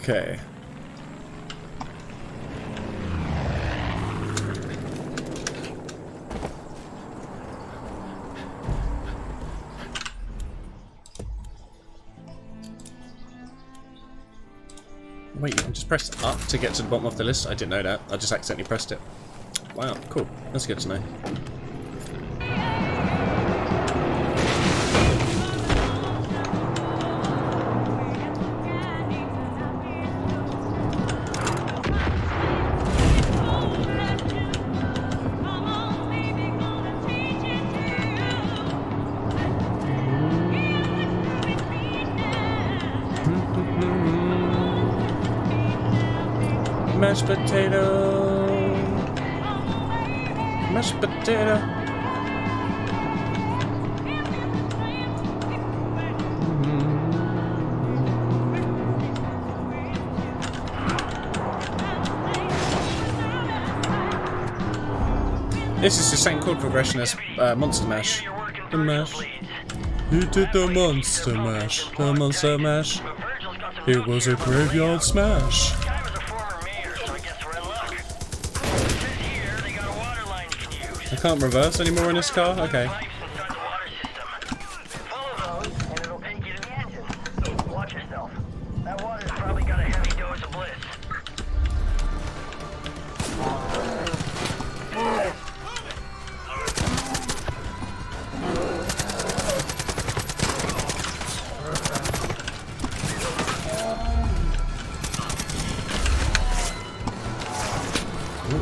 Okay. Wait, you can just press up to get to the bottom of the list? I didn't know that. I just accidentally pressed it. Wow, cool. That's good to know. Mashed potato. Mashed potato. This is the same chord progression as Monster Mash. The Mash. Who did the Monster Mash? The Monster Mash. It was a graveyard smash. I can't reverse anymore in this car? Okay.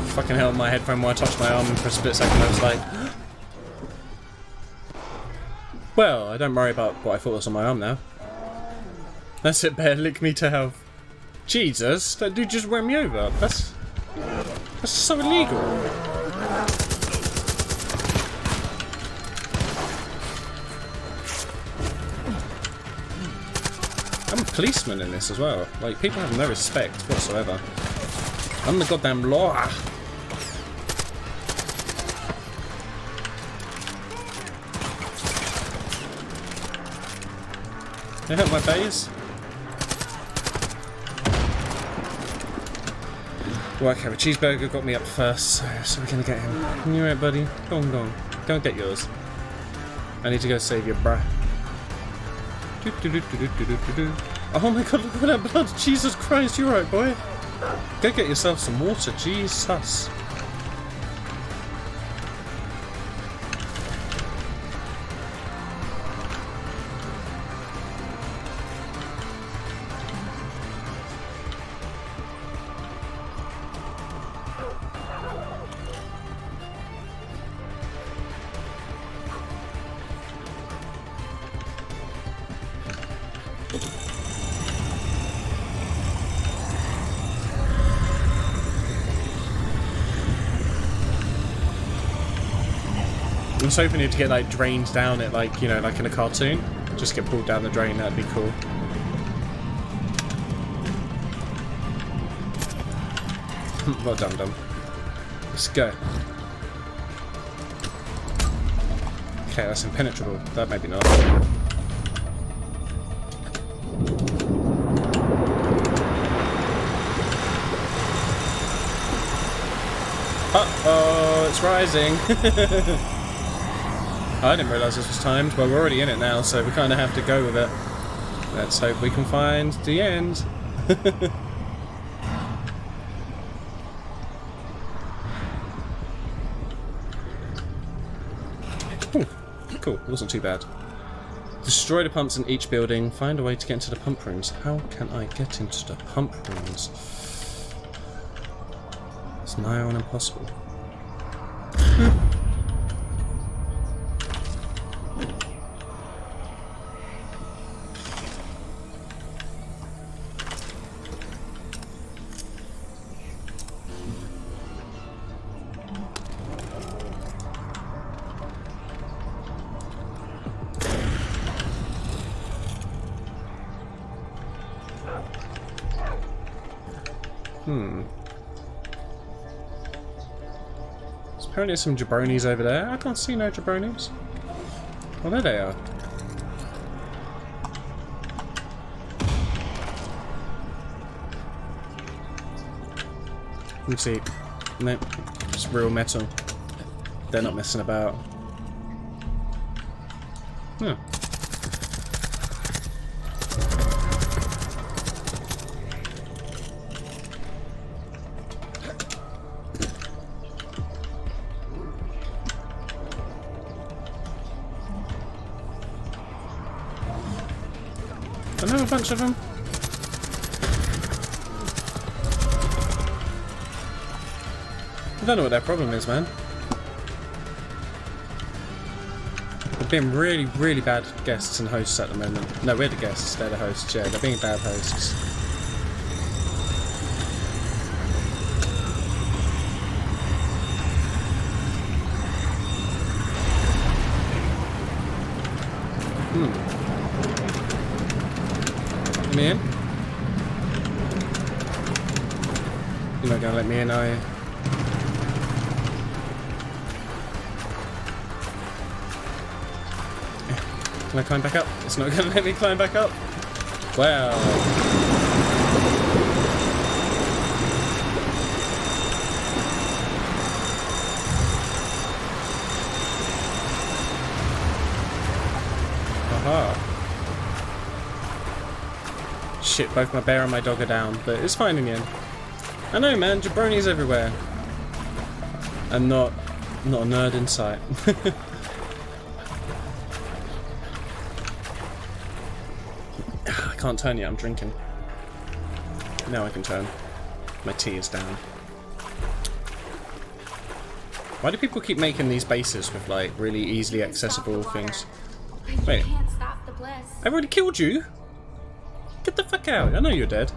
Fucking hell, my headphone when I touched my arm and for a split second I was like... Well, I don't worry about what I thought was on my arm now. That's it, bear, lick me to health. Jesus, that dude just ran me over. That's so illegal. I'm a policeman in this as well. Like, people have no respect whatsoever. I'm the goddamn law. Can I help my base? Well, okay, the cheeseburger got me up first, so we're gonna get him. You alright, buddy? Go on, go on. Go and get yours. I need to go save your bruh. Oh my god, look at that blood! Jesus Christ, you alright, boy? Go get yourself some water, Jesus. I was hoping it to get like drained down it, like, you know, like in a cartoon. Just get pulled down the drain, that'd be cool. Well done, dum. Let's go. Okay, that's impenetrable. That maybe not. Uh-oh, it's rising. I didn't realise this was timed. Well, we're already in it now, so we kind of have to go with it. Let's hope we can find the end. Ooh, cool, wasn't too bad. Destroy the pumps in each building. Find a way to get into the pump rooms. How can I get into the pump rooms? It's nigh on impossible. There's apparently some jabronis over there. I can't see no jabronis. Oh, there they are. Let me see. Nope. It's real metal. They're not messing about. Huh. I know a bunch of them. I don't know what their problem is, man. They're being really, really bad guests and hosts at the moment. No, we're the guests, they're the hosts, yeah. They're being bad hosts. Let me in? You're not gonna let me in, are you? Can I climb back up? It's not gonna let me climb back up. Well. Aha. Shit, both my bear and my dog are down, but it's fine in the end. I know, man, jabronis everywhere. And not a nerd in sight. I can't turn yet, I'm drinking. Now I can turn. My tea is down. Why do people keep making these bases with like really easily accessible things? Wait, I've already killed you? Get the fuck out, I know you're dead.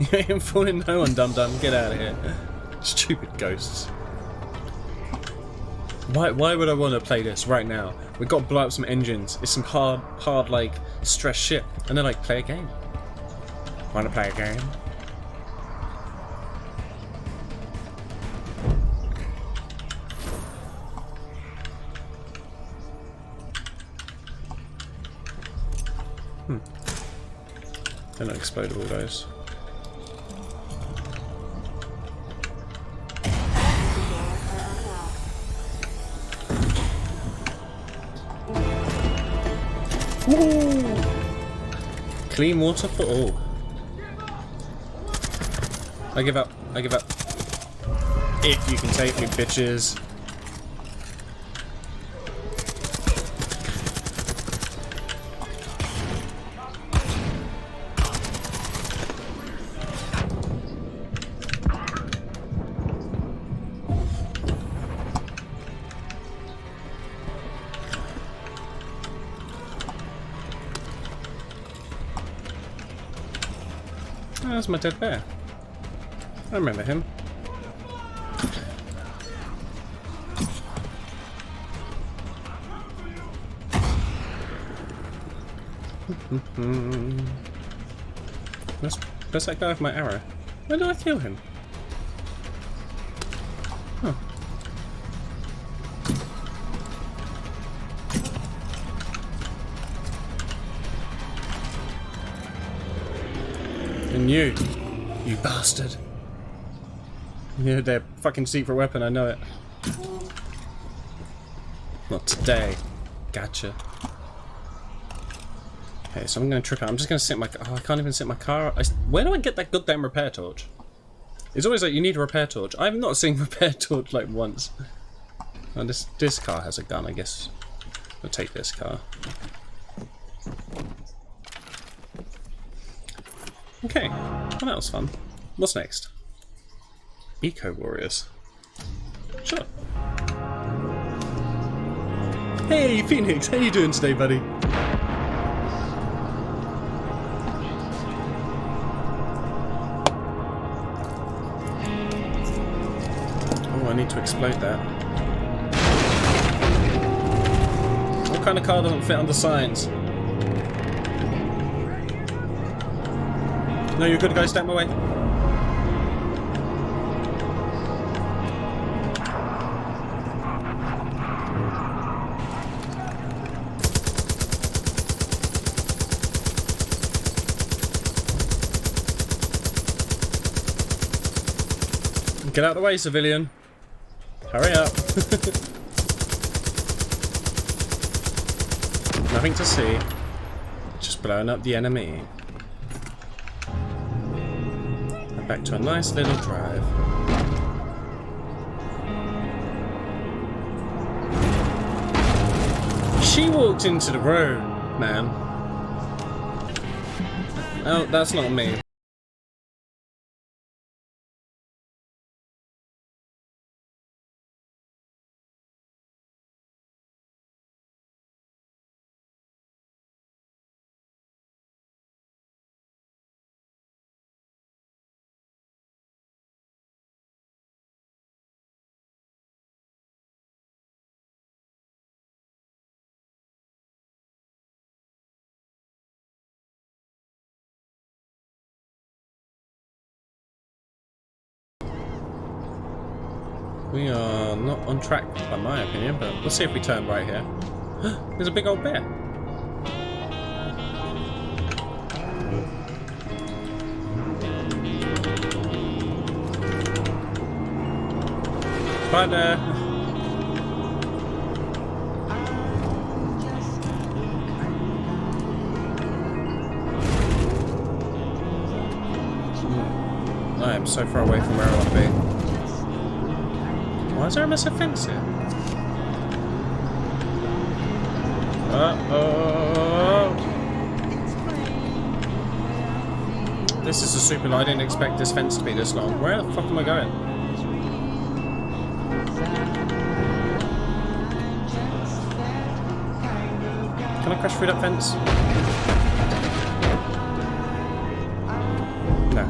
You ain't fooling no one, dum-dum, get out of here. Stupid ghosts. Why would I want to play this right now? We've got to blow up some engines. It's some hard like, stress shit. And then like, play a game. Want to play a game? They're not explodable, those. Woo! Clean water for all. I give up. I give up. If you can take me, bitches. Oh, that's my dead bear. I remember him. Where's that guy with my arrow? Where did I kill him? Huh. And you bastard. You're their fucking secret weapon, I know it. Not today. Gotcha. Okay, so I'm gonna trip out. I'm just gonna sit my... Oh, I can't even sit my car. Where do I get that goddamn repair torch? It's always like, you need a repair torch. I've not seen a repair torch like once. Oh, this car has a gun, I guess. I'll take this car. Okay, well that was fun. What's next? Eco Warriors. Sure. Hey Phoenix, how you doing today, buddy? Oh, I need to explode that. What kind of car doesn't fit under signs? No, you're good, guys. Step my way. Get out of the way, civilian. Hurry up. Nothing to see. Just blowing up the enemy. And back to a nice little drive. She walked into the road, man. Oh, that's not me. We are not on track, by my opinion, but let's see if we turn right here. There's a big old bear. Bye there. I am so far away from where I want to be. Why is there a massive fence here? Uh-oh. This is a super... I didn't expect this fence to be this long. Where the fuck am I going? Can I crash through that fence? No.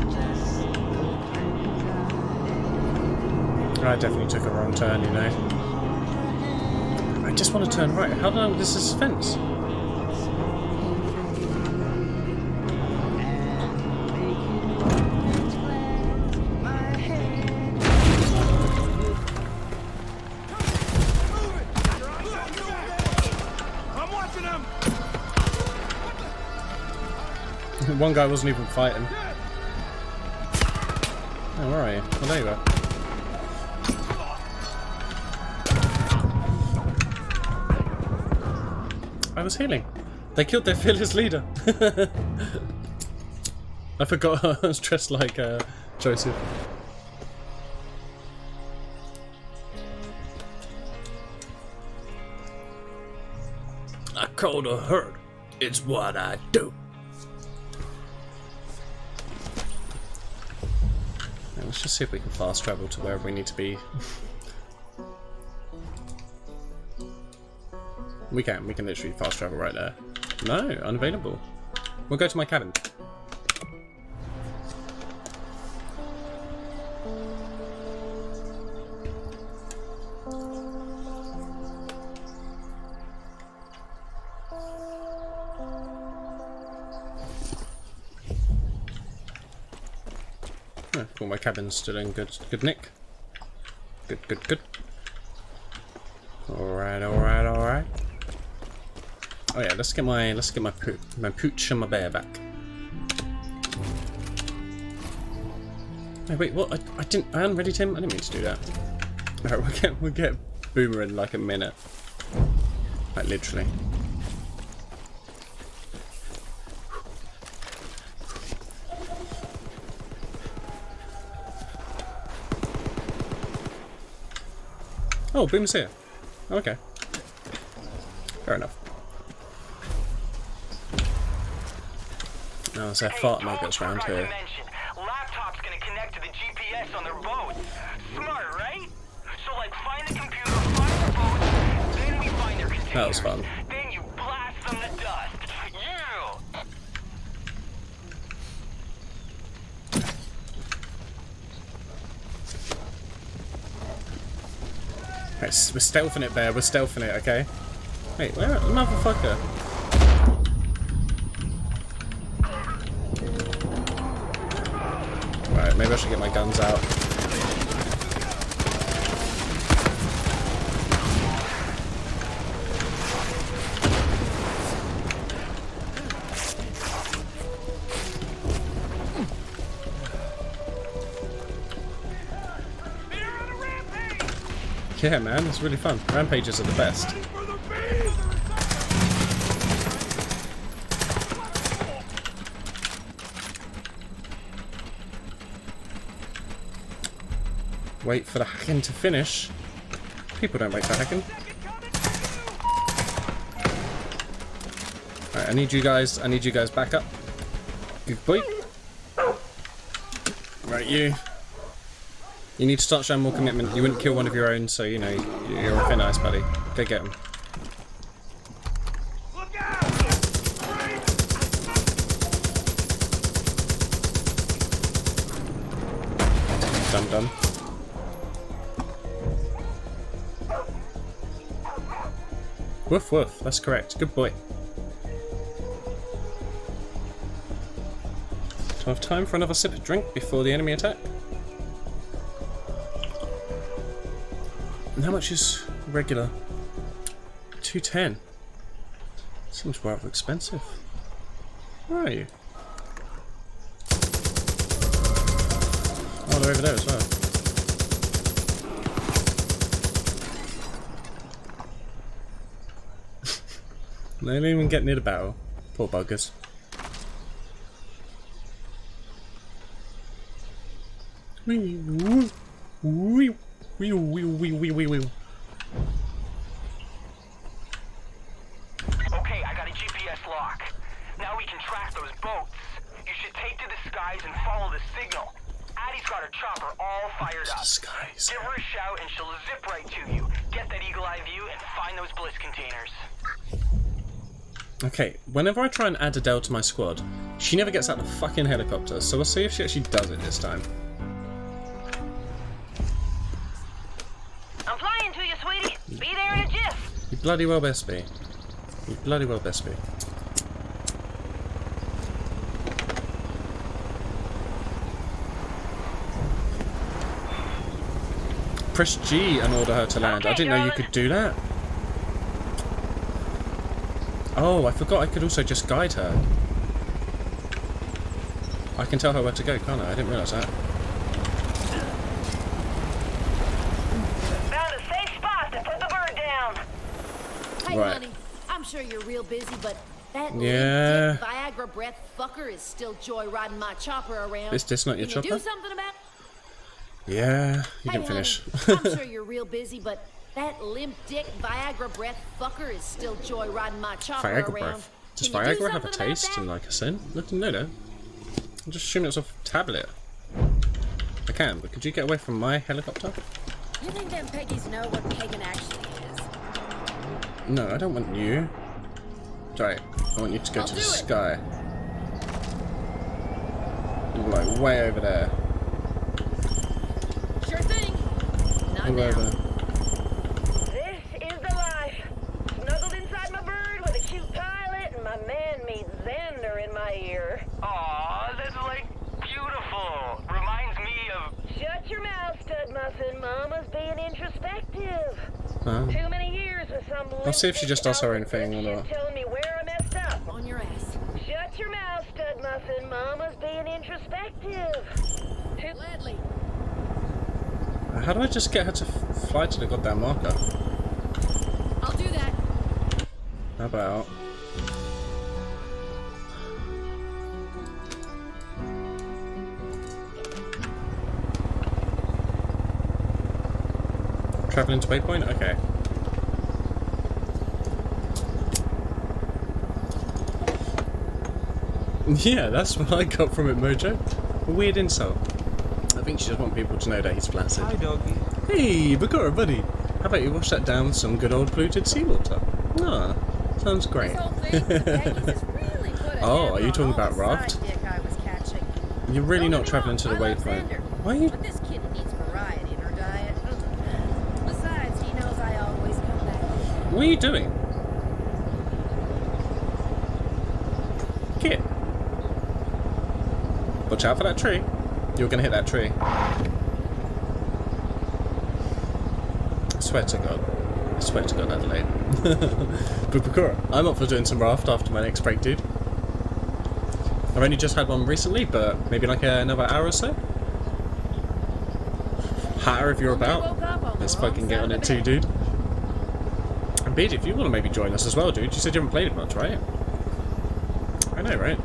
I definitely took a wrong turn, you know. I just want to turn right. How do I know this is a fence? I'm watching him. One guy wasn't even fighting. Oh, where are you? Oh, there you are. I was healing. They killed their fearless leader. I forgot I was dressed like Joseph. I called a herd. It's what I do. Now, let's just see if we can fast travel to wherever we need to be. We can literally fast travel right there. No, unavailable. We'll go to my cabin. Oh, cool, my cabin's still in good nick. Good. Alright. Oh yeah, let's get my pooch and my bear back. Oh, wait, what? I unreadied him? I didn't mean to do that. Alright, we'll get Boomer in like a minute. Like literally. Oh, Boomer's here. Okay. Fair enough. Oh, there's a fart nuggets around here. Laptop's gonna connect to the GPS on their boat. Smart, right? So like find the computer, find the boat, then we find their container. That was fun. Then you blast them to dust. Yeah. We're stealthing it, Bear. We're stealthing it, okay? Wait, where? Motherfucker. Right, maybe I should get my guns out. Yeah, man, it's really fun. Rampages are the best. Wait for the hacking to finish. People don't wait for hacking. Alright, I need you guys back up. Good boy. Right, you need to start showing more commitment. You wouldn't kill one of your own, so you know, you're a thin ice, buddy. Go get him. Dum-dum. Woof woof, that's correct. Good boy. Do I have time for another sip of drink before the enemy attack? And how much is regular? 210. Seems rather expensive. Where are you? Oh, they're over there as well. They didn't even get near the barrel. Poor buggers. Okay, I got a GPS lock. Now we can track those boats. You should take to the skies and follow the signal. Addie's got her chopper all fired up. Skies. Give her a shout and she'll zip right to you. Get that eagle eye view and find those bliss containers. Okay, whenever I try and add Adele to my squad, she never gets out the fucking helicopter, so we'll see if she actually does it this time. I'm flying to you, sweetie. Be there in a jiff. You bloody well best be. You bloody well best be. Press G and order her to land. I didn't know you could do that. Oh, I forgot I could also just guide her. I can tell her where to go, can't I? I didn't realise that. Found a safe spot to put the bird down. Hey, Right. honey, I'm sure you're real busy, but that Yeah. limp dick Viagra breath fucker is still joyriding my chopper around. Is this not your Can chopper? you do something about it? Yeah, you Hey, can finish. honey, I'm sure you're real busy, but that limp dick Viagra breath fucker is still joyriding my chopper Viagra around. breath. Does Can you do Viagra have a something about taste that? and like a scent? I didn't know that. I'm just assuming it's a tablet. I can, but could you get away from my helicopter? You think them Peggies know what pagan actually is? No, I don't want you. Right, I want you to go I'll to the do it. sky. Like way over there. Sure thing. Not All now. over. This is the life. Snuggled inside my bird with a cute pilot and my man-made Xander in my ear. Aw, that's like beautiful. Reminds me of... Shut your mouth, stud muffin. Mama's being introspective. Too many years with some... I'll see if she just does her own thing or not. Telling me where I messed up. On your ass. Shut your mouth, stud muffin. Mama's being introspective. Gladly. How do I just get her to fly to the goddamn marker? I'll do that. How about... Traveling to waypoint? Okay. Yeah, that's what I got from it, Mojo. A weird insult. I think she just wants people to know that he's flaccid. Hi, doggy. Hey, Bakura, buddy. How about you wash that down with some good old polluted seawater? Ah, sounds great. This whole thing with the Peggies has really put a Oh, hammer are you on talking all about the Raft? side dick I was catching. You're really Don't not get me travelling wrong, to the I love waypoint. Xander, Why are you... But this kid needs variety in her diet. Besides, he knows I always come back. What are you doing? Kid. Watch out for that tree. You're gonna hit that tree. I swear to God. I swear to God, Adelaide. But Bakura, I'm up for doing some raft after my next break, dude. I've only just had one recently, but maybe like another hour or so. Hatter, if you're about. Let's fucking get on it too, dude. And BJ, if you want to maybe join us as well, dude. You said you haven't played it much, right? I know, right?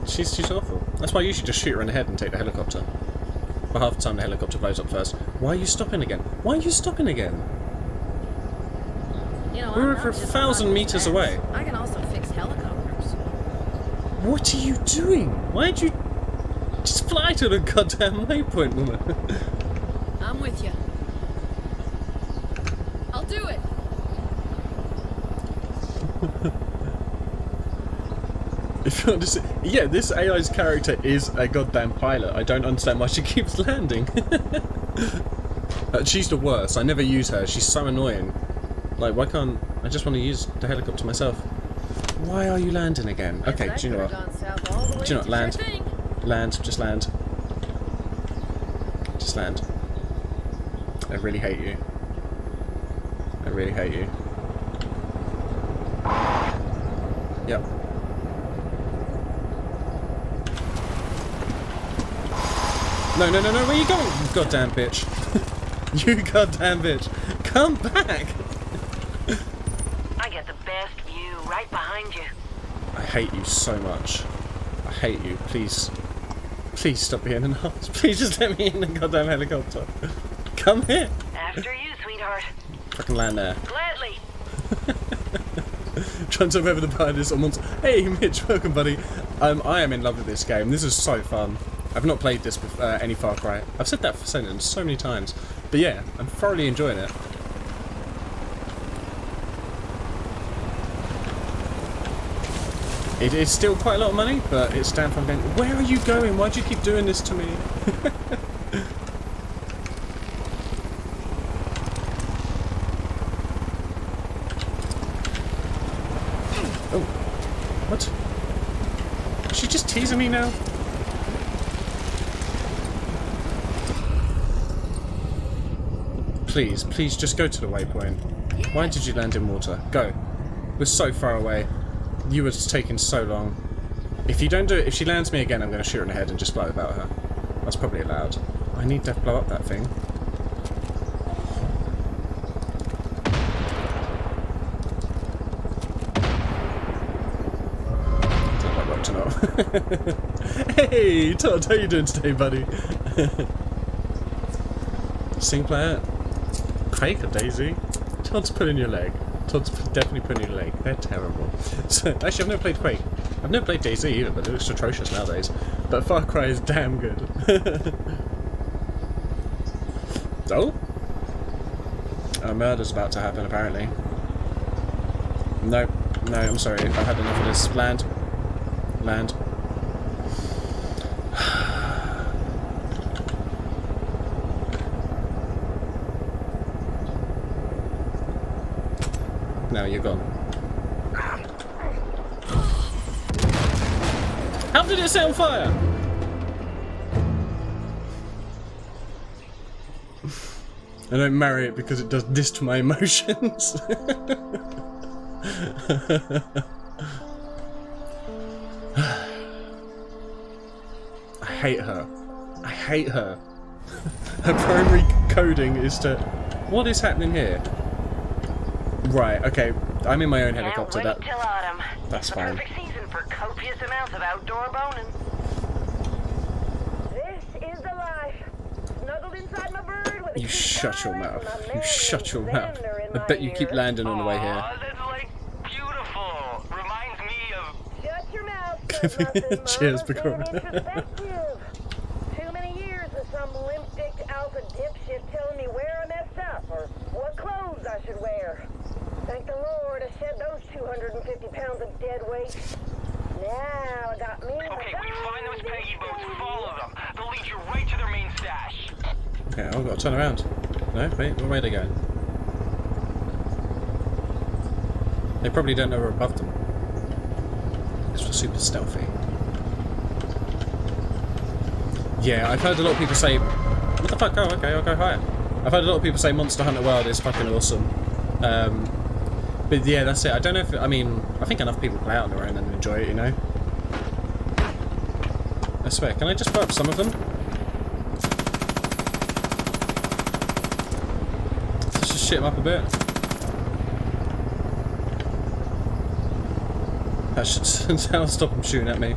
She's awful. That's why you should just shoot her in the head and take the helicopter. But half the time the helicopter blows up first. Why are you stopping again? Why are you stopping again? You know, We were for 1,000 meters away. I can also fix helicopters. What are you doing? Why'd you just fly to the goddamn waypoint, woman? I'm with you. I'll do it. If you understand, yeah, this AI's character is a goddamn pilot. I don't understand why she keeps landing. She's the worst. I never use her. She's so annoying. Like, why can't I just want to use the helicopter myself? Why are you landing again? Okay, do you know what? Do you know what? Land. Land. Just land. Just land. I really hate you. I really hate you. Yep. No, no, no, no, where are you going? You goddamn bitch. You goddamn bitch. Come back! I get the best view right behind you. I hate you so much. I hate you. Please. Please stop being an ass. Please just let me in the goddamn helicopter. Come here. After you, sweetheart. Fucking land there. Gladly. Trying to over the bar this on once. Hey Mitch, welcome buddy. I am in love with this game. This is so fun. I've not played this before, any Far Cry. I've said that sentence so many times. But yeah, I'm thoroughly enjoying it. It is still quite a lot of money, but it's damn fun going, where are you going? Why do you keep doing this to me? Oh. What? Is she just teasing me now? Please, please just go to the waypoint. Why did you land in water? Go. We're so far away. You were just taking so long. If you don't do it, if she lands me again, I'm going to shoot her in the head and just blow about her. That's probably allowed. I need to blow up that thing. Hey, Todd, how you doing today, buddy? Sing player? Quake or Daisy? Todd's pulling your leg. Todd's definitely pulling your leg. They're terrible. So, actually, I've never played Quake. I've never played Daisy either, but it looks atrocious nowadays. But Far Cry is damn good. Oh? A murder's about to happen, apparently. No, no, I'm sorry. I've had enough of this. Land. Land. No, you're gone. How did it set on fire? I don't marry it because it does this to my emotions. I hate her. I hate her. Her primary coding is to... What is happening here? Right, okay. I'm in my own helicopter. Can't wait till autumn. That's the fine. Perfect season for copious amounts of outdoor boning. This is the life. Snuggled inside my bird with a You cute shut your pilot, mouth. my You man shut your meets mouth. Xander in I my bet you keep ear. landing on the way here. Aw, that's like beautiful. Reminds me of. Shut your mouth, Sudbury. Cheers, Being Picora. introspective. Too many years of some limp-dicked alpha dipshit telling me where I messed up or what clothes I should wear. Thank the Lord I shed those 250 pounds of dead weight. Now I got me. Okay, when you find those Peggy boats, follow them. They'll lead you right to their main stash. Okay, I've got to turn around. No, wait, where are they going? They probably don't know we're above them. Because we're super stealthy. Yeah, I've heard a lot of people say... What the fuck? Oh, okay, I'll go higher. I've heard a lot of people say Monster Hunter World is fucking awesome. But yeah, that's it. I don't know if... I mean, I think enough people play out on their own and enjoy it, you know? I swear, can I just blow up some of them? shit him up a bit. That should that'll stop him shooting at me.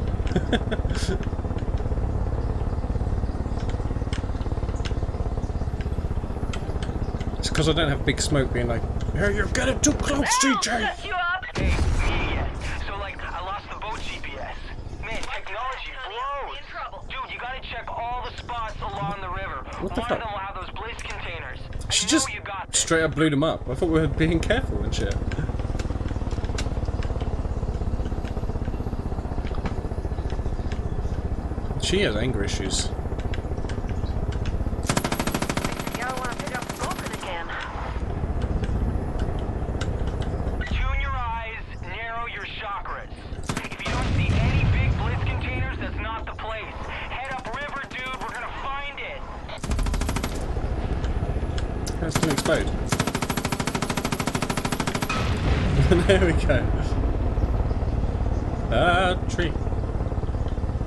It's because I don't have big smoke being like, hey, you're getting too close, CJ! Set you up. Hey, yeah. So, like, I lost the boat GPS. Man, technology blows. In trouble. Dude, you gotta check all the spots along the river. What the One fuck? of them will have those bliss containers. She I just know you got this. straight up blew them up. I thought we were being careful and shit. She has anger issues. Y'all want to pick up smoking again? Tune your eyes, narrow your chakras. If you don't see any big bliss containers, that's not the place. Head upriver, dude. We're gonna find it. That's gonna explode. There we go. Ah, tree.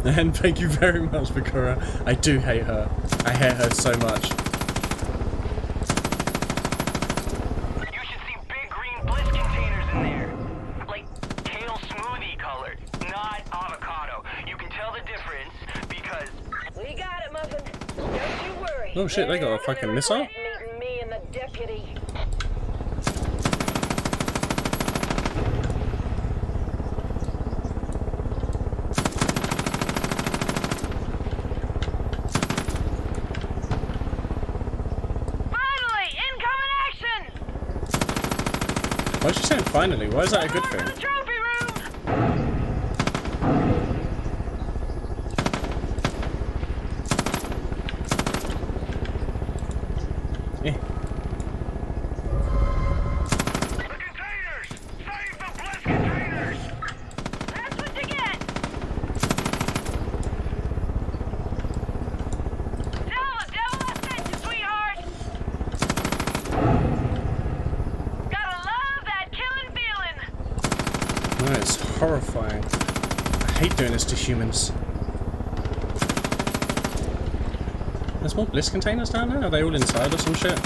And thank you very much, Bakura. I do hate her. I hate her so much. You should see big green bliss containers in there. Like kale smoothie colored, not avocado. You can tell the difference because We got it, Muffin. Don't you worry. Oh shit, they got a fucking missile? Meeting me and the deputy. Finally, incoming action. Why is she saying finally? Why is that a good The thing? trophy room. Eh. the containers. Save the bliss containers. That's what you get. Tell the devil I sent you, sweetheart. Gotta love that killing feeling. That is horrifying. I hate doing this to humans. There's more bliss containers down there? Are they all inside or some shit?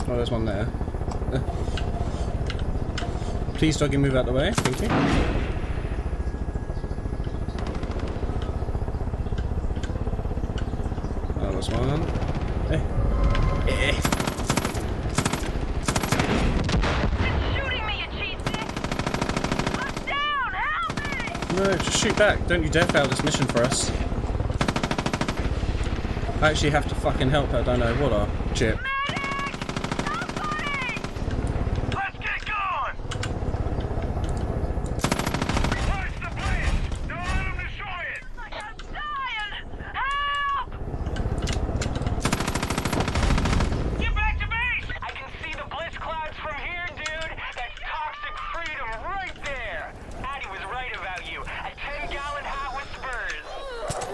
Oh, there's one there. Please, doggy, move out the way. Thank you. Oh, there's one. Eh. Eh. It's shooting me, you cheat stick. I'm down. Help me. No, just shoot back. Don't you dare fail this mission for us. I actually have to fucking help her, don't I? What a chip. Medic! Somebody! Let's get going. Push the bliss. Don't let them destroy it. Like I'm dying. Help! Get back to base! I can see the bliss clouds from here, dude! That's toxic freedom right there! Addie was right about you. A 10-gallon hat with spurs.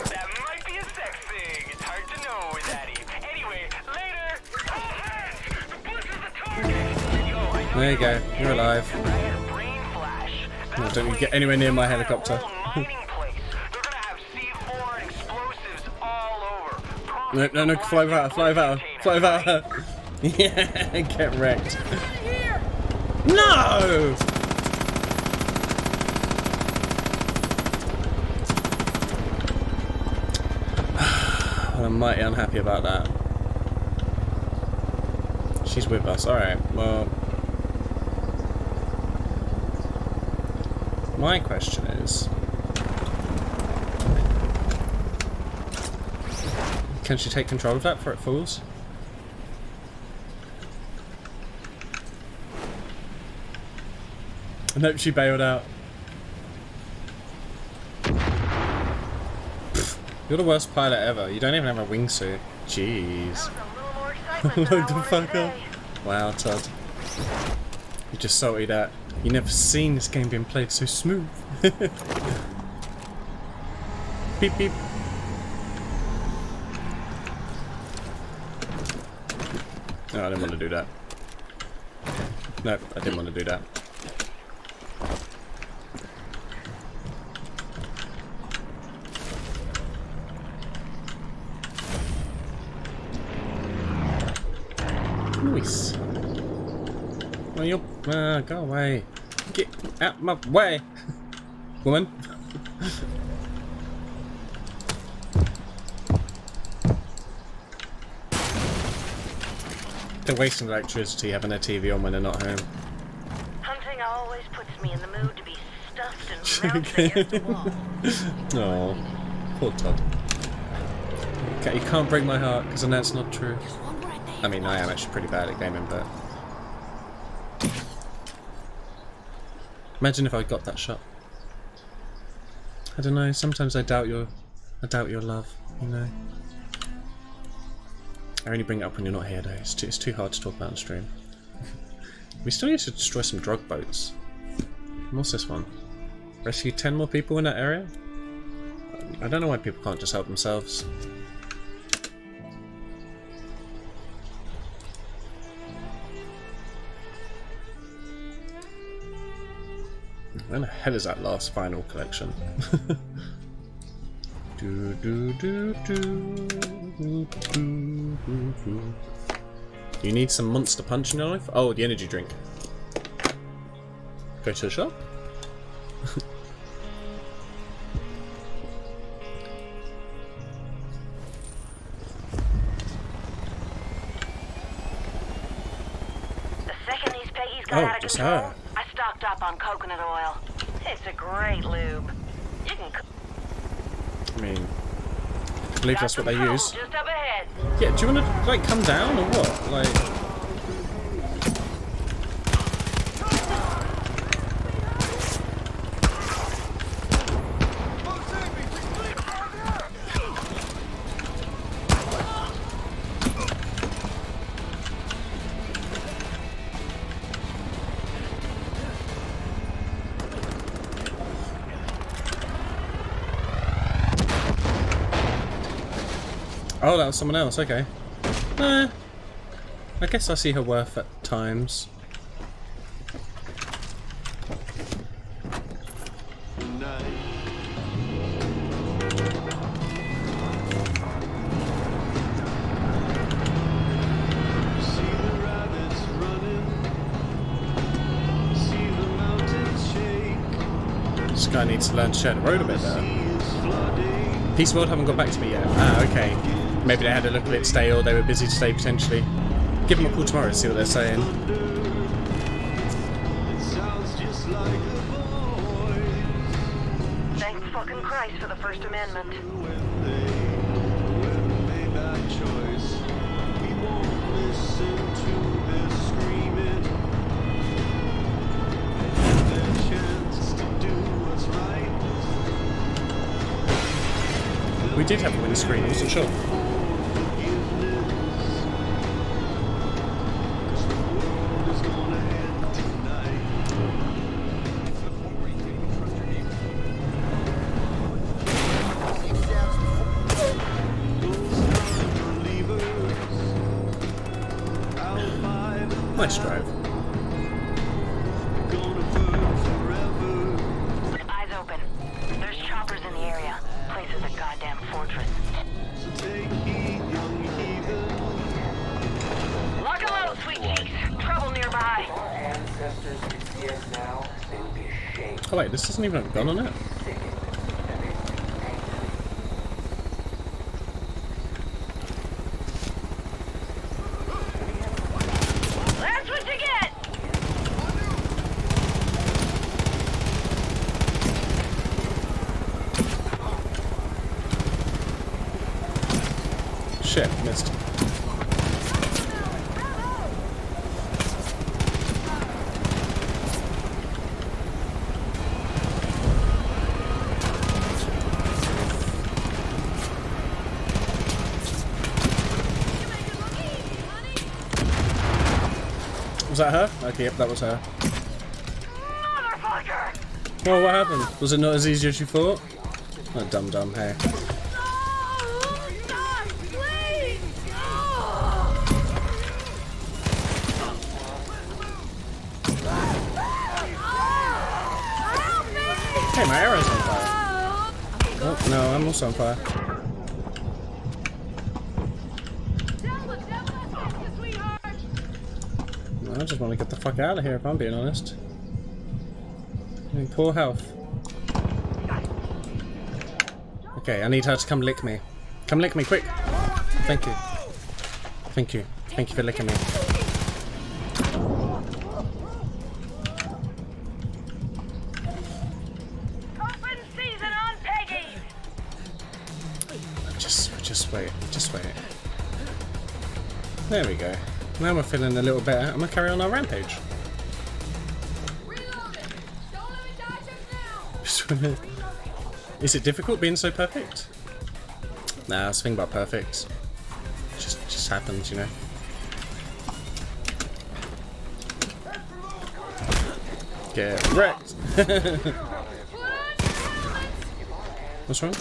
That might be a sex thing. It's hard to know with Addie. Anyway, later! All hands! The bliss is the target! Yo, I know There you go. You're alive. I had a brain flash. No, don't you get anywhere near my helicopter. Mining place. They're gonna have C4 and explosives all over. No, no, no, fly out, fly out, fly out. Yeah, get wrecked. No! Well, I'm mighty unhappy about that. She's with us. Alright, well. My question is, can she take control of that before it falls? Nope, she bailed out. Pfft, you're the worst pilot ever. You don't even have a wingsuit. Jeez. A little more excitement than Look I the wanted fuck up. today. Wow, Todd. You just salty that. You never seen this game being played so smooth. Beep beep. No, I didn't want to do that. No, I didn't want to do that. Nice. Well, you go away. Get out my way, woman. They're wasting electricity having their TV on when they're not home. Hunting always puts me in the mood to be stuffed and mounted against the wall. Oh, poor Todd. Okay, you can't break my heart because I know it's not true. I mean, I am actually pretty bad at gaming, but imagine if I got that shot. I don't know. Sometimes I doubt your love. You know. I only bring it up when you're not here, though. It's too hard to talk about on stream. We still need to destroy some drug boats. What's this one? Rescue 10 more people in that area? I don't know why people can't just help themselves. Where the hell is that last final collection? You need some Monster Punch in your life? Oh, the energy drink. Go to the shop? The second these Peggies got out of just control, her. I stocked up on coconut oil. It's a great lube. You can I mean, I believe that's what they use. just up ahead. Yeah, do you want to, like, come down or what? Like... Oh, that was someone else, okay. I guess I see her worth at times. This guy needs to learn to share the road a bit better. Peace World haven't got back to me yet. Ah, okay. Maybe they had a look a bit stale, they were busy today potentially. Give them a call tomorrow and see what they're saying. Thank fucking Christ for the First Amendment. We did have a windscreen, I wasn't sure. Nice drive. Eyes open. There's choppers in the area. Place is a goddamn fortress. Lock and load, sweet cheeks. Trouble nearby. Oh wait, this doesn't even have a gun on it? That's what you get! Shit, missed. Was that her? Okay, yep, that was her. Motherfucker! Well, what happened? Was it not as easy as you thought? Oh, dumb, hey. My arrow's on fire. Oh, no, I'm also on fire. I just want to get the fuck out of here, if I'm being honest. I'm in poor health. Okay, I need her to come lick me. Come lick me, quick! Thank you. Thank you. Thank you for licking me. Open season on Peggy. Just wait. Just wait. There we go. Now we're feeling a little better. I'm gonna carry on our rampage. Is it difficult being so perfect? Nah, that's the thing about perfect. Just happens, you know. Get wrecked. What's wrong?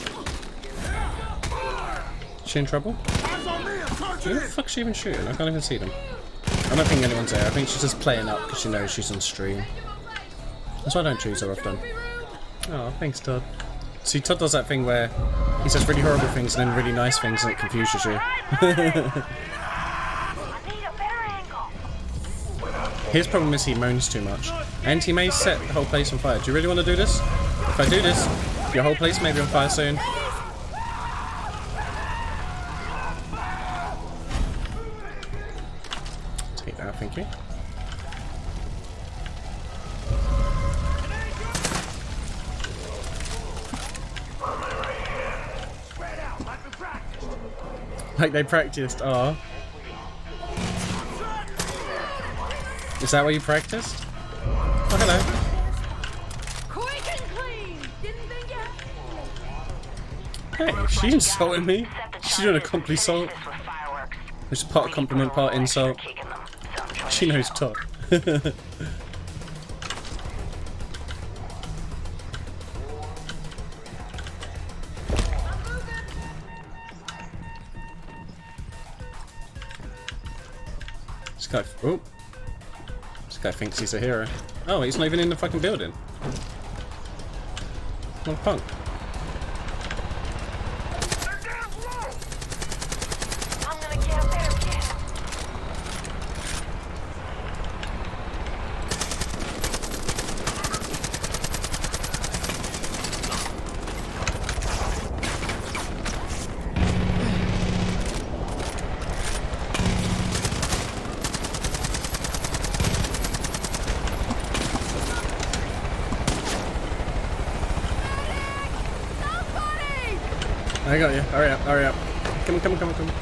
She in trouble? Who the fuck's she even shooting? I can't even see them. I don't think anyone's there. I think she's just playing up because she knows she's on stream. That's why I don't choose her often. Oh, thanks, Todd. See, Todd does that thing where he says really horrible things and then really nice things and it confuses you. His problem is he moans too much. And he may set the whole place on fire. Do you really want to do this? If I do this, your whole place may be on fire soon. Take that, thank you. Like they practiced, oh. Is that what you practiced? Oh, hello. Quick and clean. Didn't think Hey, she insulted me. She's doing a complete insult. It's part compliment, part insult. She knows Todd. This guy, oh. This guy thinks he's a hero. Oh, he's not even in the fucking building. What a punk. I'm gonna get up there again. I got you. Hurry up, hurry up. Come on, come on, come on, come on.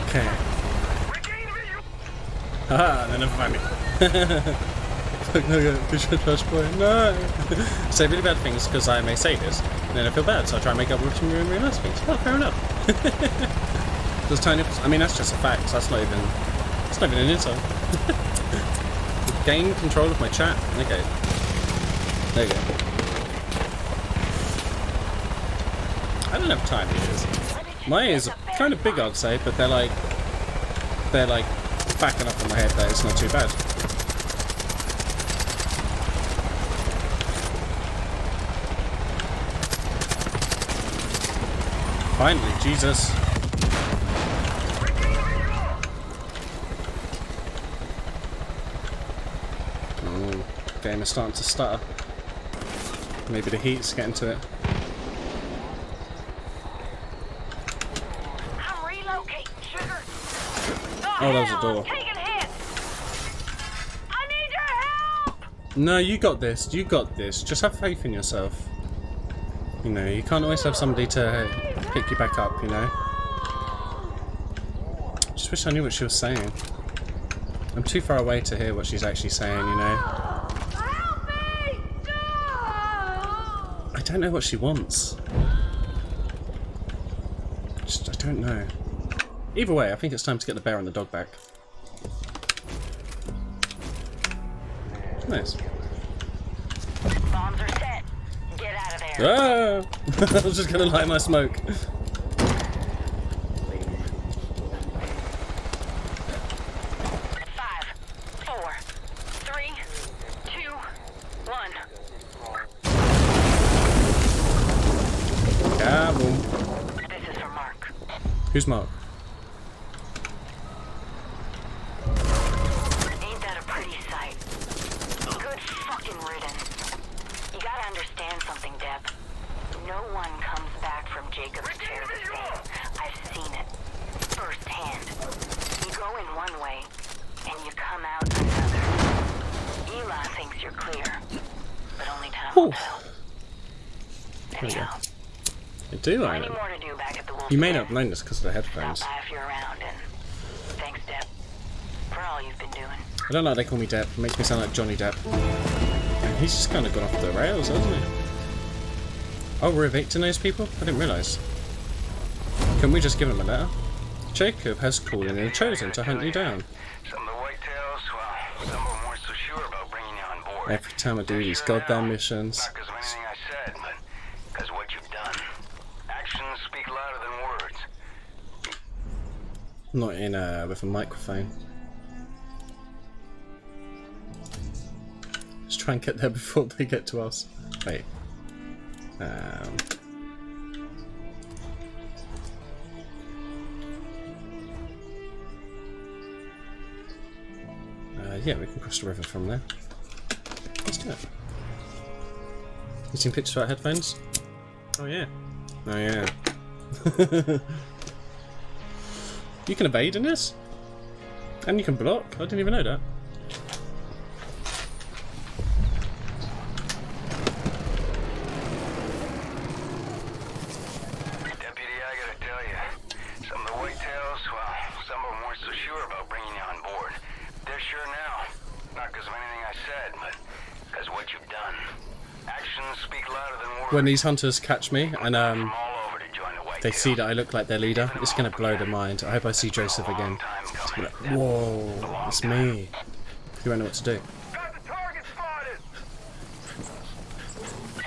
Okay. Haha, they never find me. Fuck no, fish and trash boy. No! Say really bad things because I'm a sadist. And then I feel bad, so I try and make up with some really nice things. Oh, fair enough. Those tiny, I mean, that's just a fact. So that's not even an insult. Gain control of my chat. Okay. There you go. I don't have tiny ears. My ears are kind of big, I'd say, but they're like back enough on my head that it's not too bad. Finally, Jesus. Oh, game is starting to stutter. Maybe the heat's getting to it. Oh, that was a door. I need your help! No, you got this. You got this. Just have faith in yourself. You know, you can't always have somebody to pick you back up, you know? Just wish I knew what she was saying. I'm too far away to hear what she's actually saying, you know? Help me! No! I don't know what she wants. I don't know. Either way, I think it's time to get the bear and the dog back. Nice. Bombs are set. Get out of there. Ah! I was just gonna light my smoke. 5, 4, 3, 2, 1. Who's Mark? Ain't that a pretty sight? Good fucking riddance. You gotta understand something, Deb. No one comes back from Jacob's chair the same. I've seen it firsthand. You go in one way, and you come out another. Eli thinks you're clear, but only time will tell. Anyhow, I do, I plenty know. more to do back at the Wolf. You may not have known this because of the headphones. Stop by if you're around, and thanks, Deb, for all you've been doing. I don't like they call me Depp. It makes me sound like Johnny Depp. And he's just kind of gone off the rails, hasn't he? Oh, we're evicting those people? I didn't realise. Can we just give him a letter? Jacob has called in and chosen to hunt you down. Some of the whitetails, well, some of them weren't so sure about bringing you on board. Every time I do these goddamn missions. Not because of anything I said, but because of what you've done. Actions speak louder than words. Not in with a microphone. Let's try and get there before they get to us. Wait. Yeah, we can cross the river from there. Let's do it. You seen pictures of our headphones? Oh yeah. Oh yeah. You can evade in this? And you can block? I didn't even know that. Deputy, I gotta tell you, some of the whitetails, well, some of them weren't so sure about bringing you on board. They're sure now. Not because of anything I said, but because of what you've done. Actions speak louder than words. When these hunters catch me and From all over to join the they whitetails. see that I look like their leader, it's gonna blow their mind. I hope I see Joseph again. It's gonna be like, whoa, it's me. You won't know what to do. Got the target spotted!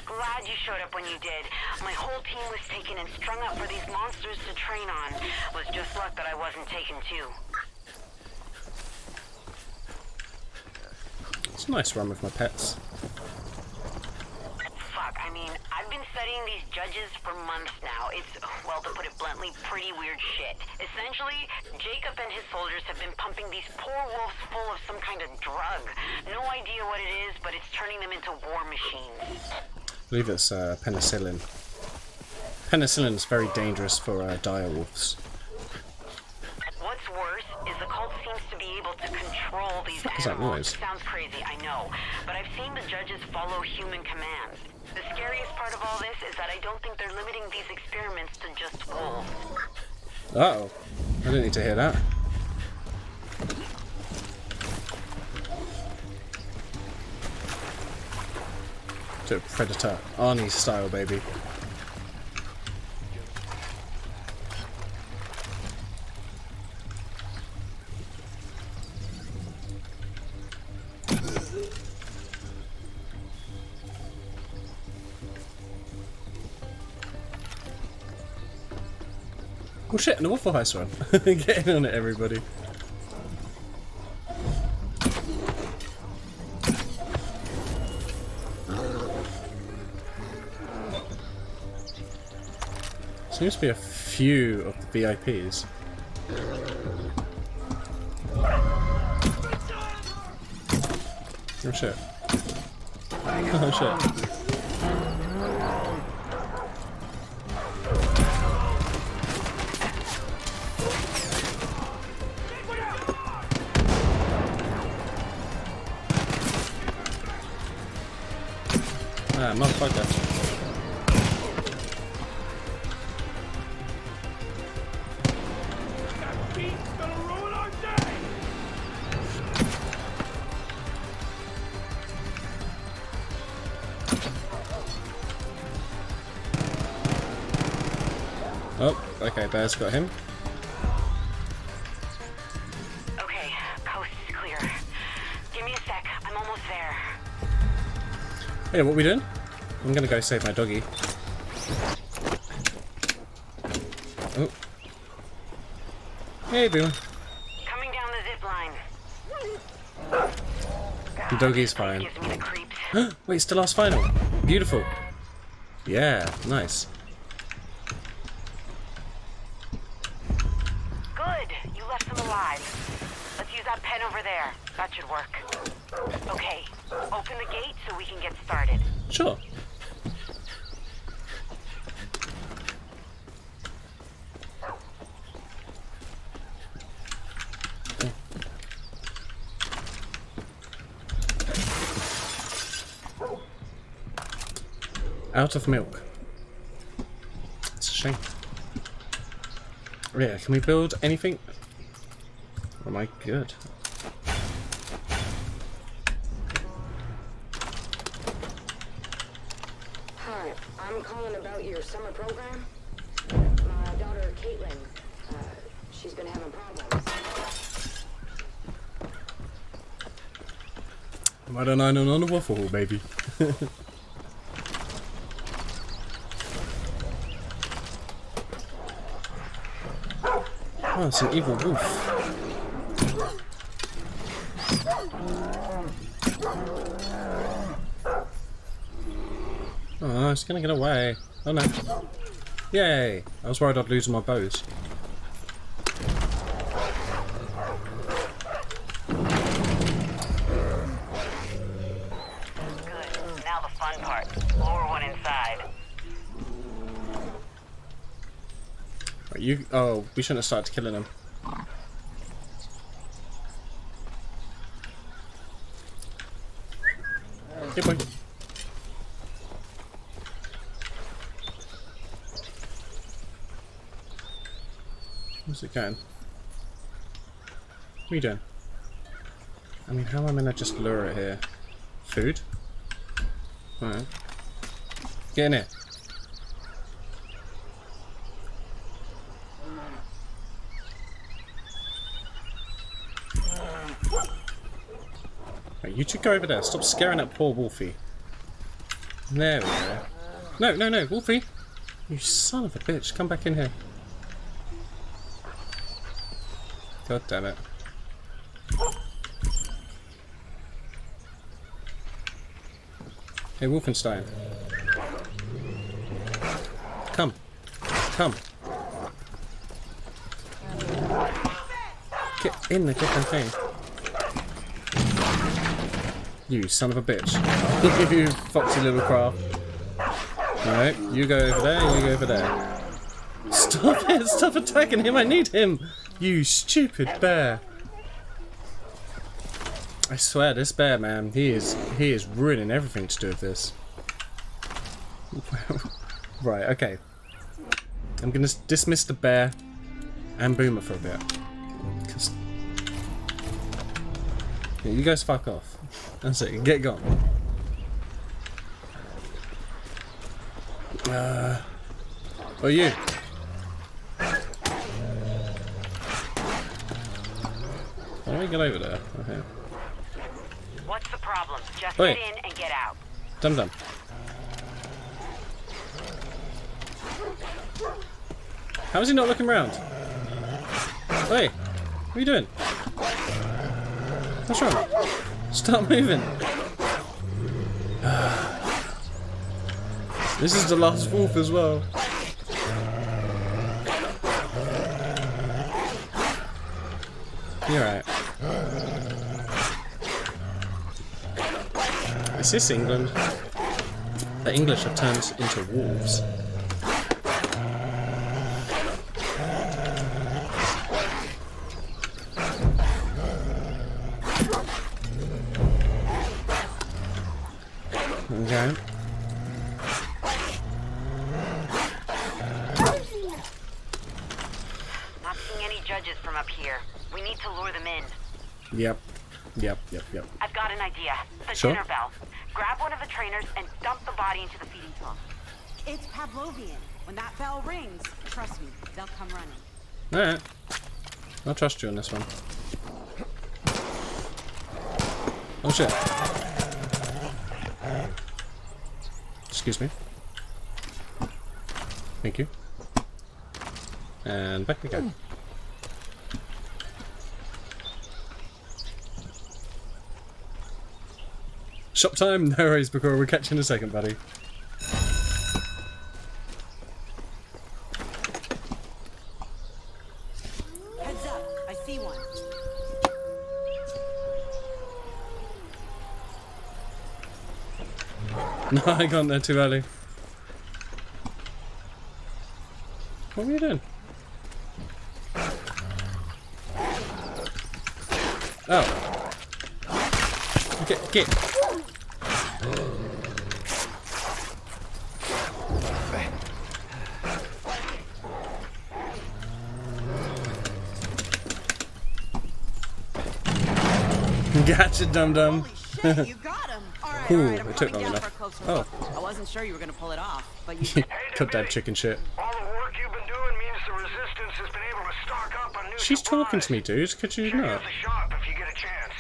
Glad you showed up when you did. My whole team was taken and strung up for these monsters to train on. Was just luck that I wasn't taken too. It's a nice run with my pets. Fuck, I mean, I've been studying these judges for months now. It's, well, to put it bluntly, pretty weird shit. Essentially, Jacob and his soldiers have been pumping these poor wolves full of some kind of drug. No idea what it is, but it's turning them into war machines. I believe it's penicillin. Penicillin is very dangerous for dire wolves. What's worse is the cult seems to be able to control these What the fuck is that animals. noise? Sounds crazy, I know, but I've seen the judges follow human commands. The scariest part of all this is that I don't think they're limiting these experiments to just wolves. Uh-oh. I didn't need to hear that. To a Predator. Arnie style, baby. Oh shit, and the Waffle House one. Get in on it, everybody. Seems to be a few of the VIPs. Oh shit. Oh shit. Ah, motherfucker. Oh, okay, Bear's got him. Okay, coast is clear. Give me a sec, I'm almost there. Hey, what are we doing? I'm gonna go save my doggy. Oh. Hey, boo. Coming down the zip line. The doggy's fine. Gives me the creeps. Wait, it's the last final. Beautiful. Yeah, nice. 5. Let's use that pen over there. That should work. Okay, open the gate so we can get started. Sure. Out of milk. It's a shame. Yeah, can we build anything? Oh my good. Hi, I'm calling about your summer program. My daughter, Caitlin, she's been having problems. Why don't I know on the waffle hole, baby? Oh, it's an evil wolf. Oh, it's gonna get away. Oh no. Yay! I was worried I'd lose my bows. Good. Now the fun part. Lower one inside. Right, you. Oh, we shouldn't have started killing him. Good boy. Where's it going? What are you doing? I mean, how am I gonna just lure it here? Food? Alright. Get in here. Right, you two go over there. Stop scaring that poor Wolfie. There we go. No, no, no, Wolfie! You son of a bitch, come back in here. God damn it. Hey, Wolfenstein. Come. Come. Get in the fucking thing. You son of a bitch. You foxy little craft. Alright, you go over there, you go over there. Stop it! Stop attacking him! I need him! You stupid bear! I swear, this bear, man, he is ruining everything to do with this. Right, okay. I'm gonna dismiss the bear and Boomer for a bit. 'Cause... Yeah, you guys fuck off. That's it, get gone. Oh, you. How do we get over there? Okay. What's the problem? Just Wait. get in and get out. Dum dum. How is he not looking around? Hey, what are you doing? What's wrong? Start moving. This is the last wolf as well. You're right. Is this England? The English have turned into wolves. Okay. Not seeing any judges from up here. We need to lure them in. Yep. Yep. I've got an idea. The Sure. dinner bell. Grab one of the trainers and dump the body into the feeding trough. It's Pavlovian. When that bell rings, trust me, they'll come running. Alright. I'll trust you on this one. Oh shit. Excuse me. Thank you. And back we go. Shop time? No worries, Bakura. We'll catch you in a second, buddy. Heads up, I see one. No, I got there too early. What were you doing? Oh. Get. Gotcha, dum-dum. Holy shit, you got him. All right, Ooh, all right, I'm it took coming long down enough. for a closer Oh. look. I wasn't sure you were gonna pull it off, but you did. Cut that chicken shit. All the work you've been doing means the Resistance has been able to stock up on new She's talking to supplies. me, dude. Could you Check not? out the shop if you get a chance.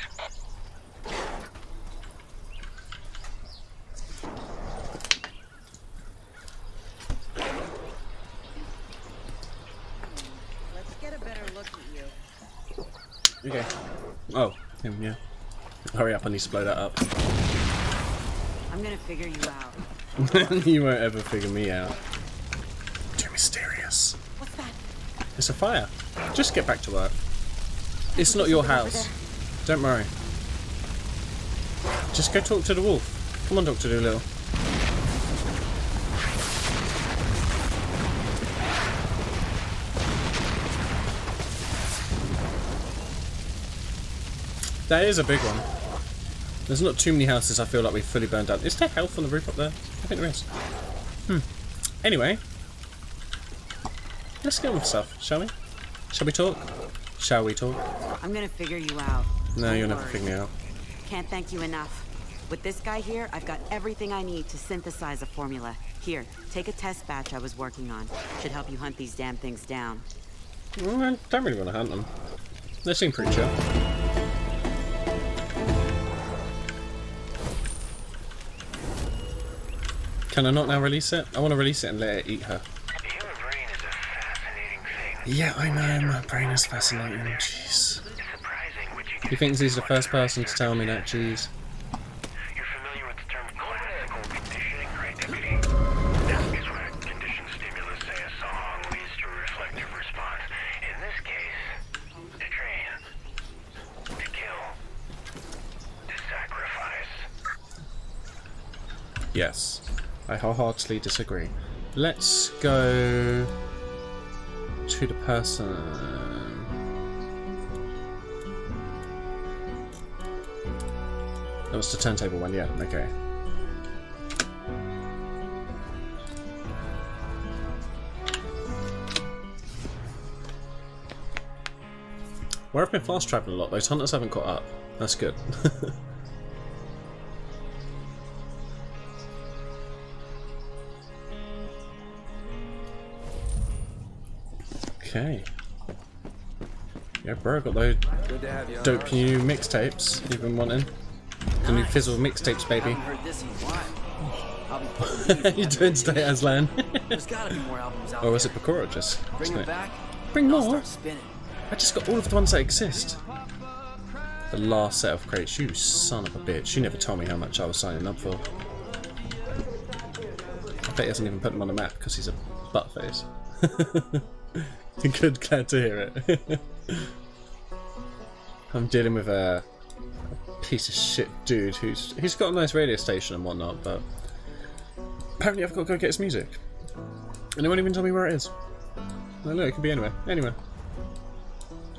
Let's get a better look at you. Okay. Oh, him, yeah. Hurry up, I need to blow that up. I'm gonna figure you out. You won't ever figure me out. Too mysterious. What's that? It's a fire. Just get back to work. It's not your house. Don't worry. Just go talk to the wolf. Come on, Dr. Doolittle. That is a big one. There's not too many houses I feel like we've fully burned down. Is there health on the roof up there? I think there is. Anyway. Let's get on with stuff, shall we? Shall we talk? Shall we talk? I'm gonna figure you out. No, Don't you'll never worry. figure me out. Can't thank you enough. With this guy here, I've got everything I need to synthesize a formula. Here, take a test batch I was working on. Should help you hunt these damn things down. Well, I don't really want to hunt them. They seem pretty chill. Can I not now release it? I want to release it and let it eat her. The human brain is a fascinating thing. Yeah, I know, my brain is fascinating. Jeez. It's surprising what you can He thinks he's the first person to tell me that, jeez. You're familiar with the term classical conditioning, right, Deputy? That is when a conditioned stimulus, say a song, leads to a reflective response. In this case, to train, to kill, to sacrifice. Yes, I wholeheartedly disagree. Let's go to the person. That was the turntable one, yeah, okay. Where I've been fast traveling a lot, those hunters haven't caught up. That's good. Okay. Yeah, bro, got those dope new mixtapes you've been wanting. The new Fizzle mixtapes, baby. Heard this in a while. I'll be putting How you doing today, Aslan? There's gotta be more albums out Or was there. it Bakura just? Bring them back. Bring I'll more? start spinning. I just got all of the ones that exist. The last set of crates. You son of a bitch. You never told me how much I was signing up for. I bet he hasn't even put them on the map because he's a buttface. Good, glad to hear it. I'm dealing with a piece of shit dude he's got a nice radio station and whatnot, but apparently I've got to go get his music. And they won't even tell me where it is. Well, look, it could be anywhere. Anywhere.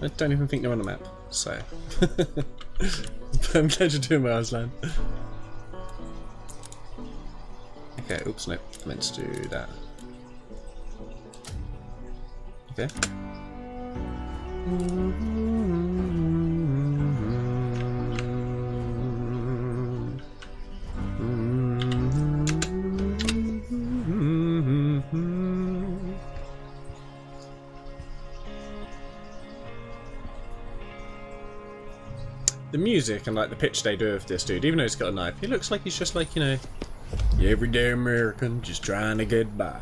I don't even think they're on the map, so. But I'm glad you're doing well, Aslan. Okay, oops, no. I meant to do that. Okay. The music and like the pitch they do of this dude, even though he's got a knife, he looks like he's just like, you know, the everyday American just trying to get by.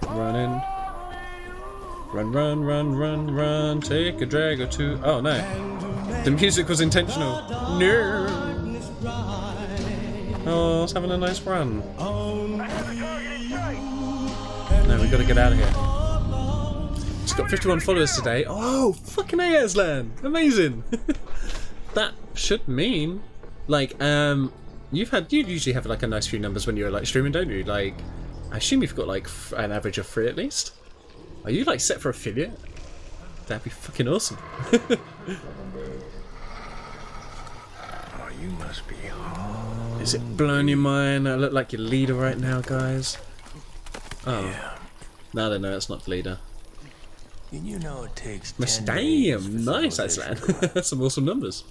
Running. Run, run, run, run, run. Take a drag or two. Oh no. The music was intentional. No. Oh, it's having a nice run. No, we gotta get out of here. It's got 51 followers today. Oh, fucking A, Aslan! Amazing! That should mean, like, you usually have like a nice few numbers when you're like streaming, don't you? Like, I assume you've got like an average of 3 at least. Are you like set for affiliate? That'd be fucking awesome. Oh, you must be home. Is it blowing your mind? I look like your leader right now, guys. Oh. Yeah. No, they know it's not the leader. And you know it takes 10 days Damn, for nice, civilization Aslan. to That's some awesome numbers.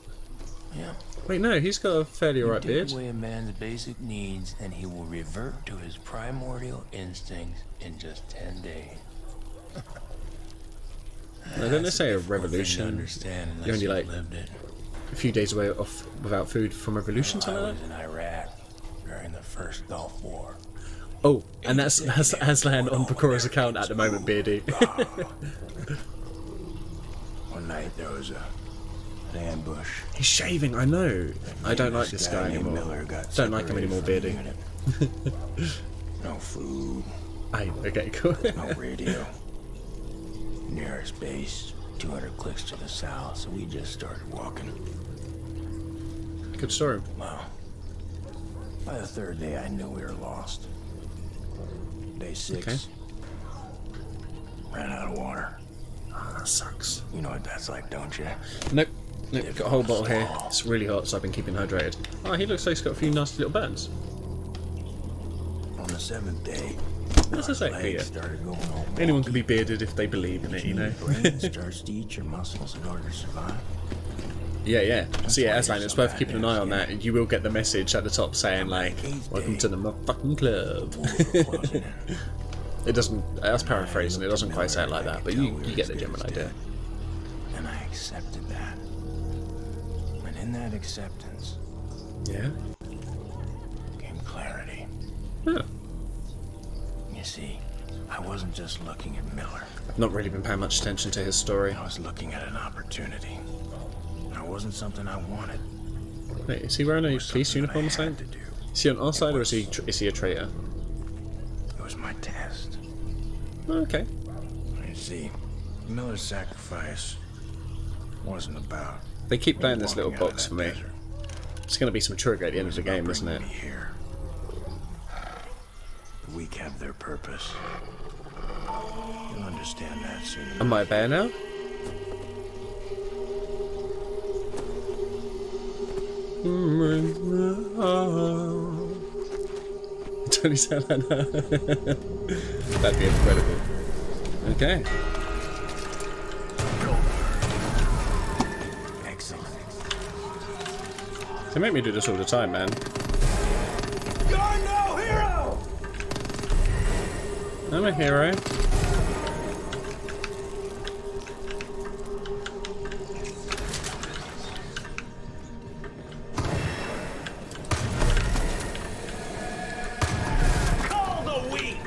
Yeah. Wait, no, he's got a fairly alright beard. Take away a man's basic needs, and he will revert to his primordial instincts in just 10 days. No, don't they say a Difficult thing to revolution? understand You're unless only you've like lived it. a few days away off without food from revolution, I something like was that? in Iraq during the first Gulf War. Oh, and that's Aslan on Bakura's account at the moment, Beardy. One night there was an ambush. He's shaving, I know. I don't like this guy named anymore. Miller got Don't like him separated anymore, from the Beardy. unit. No food, Hey, okay, cool. no radio. Nearest base, 200 clicks to the south, so we just started walking. Good story. Well, by the third day, I knew we were lost. Day 6, Okay. ran out of water. Oh, that sucks. You know what that's like, don't you? Nope. Nope, got a whole bottle here. It's really hot, so I've been keeping hydrated. Oh, he looks like he's got a few nasty little burns. On the 7th day, That's my a safe legs beard. started going all Anyone can be bearded if they believe in it, you know? Your brain starts to eat your muscles in order to survive. Yeah. So yeah, why Aslan, you're it's so worth bad keeping an news, eye on yeah. that. You will get the message at the top saying like, "Welcome to the motherfucking club." Closing in. It doesn't. That's paraphrasing. It doesn't quite say it like that, but you get the general idea. And I accepted that. And in that acceptance Yeah. came clarity. Huh. You see, I wasn't just looking at Miller. I've not really been paying much attention to his story. I was looking at an opportunity. It wasn't something I wanted. Wait, is he wearing a It was police something uniform or I had something? to do. Is he on our side or is he a traitor? It was my test. Oh, okay. You see, Miller's sacrifice wasn't about. They keep playing this little walking out of box that for me. desert. It's going to be some trigger at the end of the game, isn't it? Bringing me here. The weak have their purpose. You'll understand that soon. Am I a bear now? Tony sound like that. That'd be incredible. Okay. Excellent. They make me do this all the time, man. You're no hero! I'm a hero. Call the weak!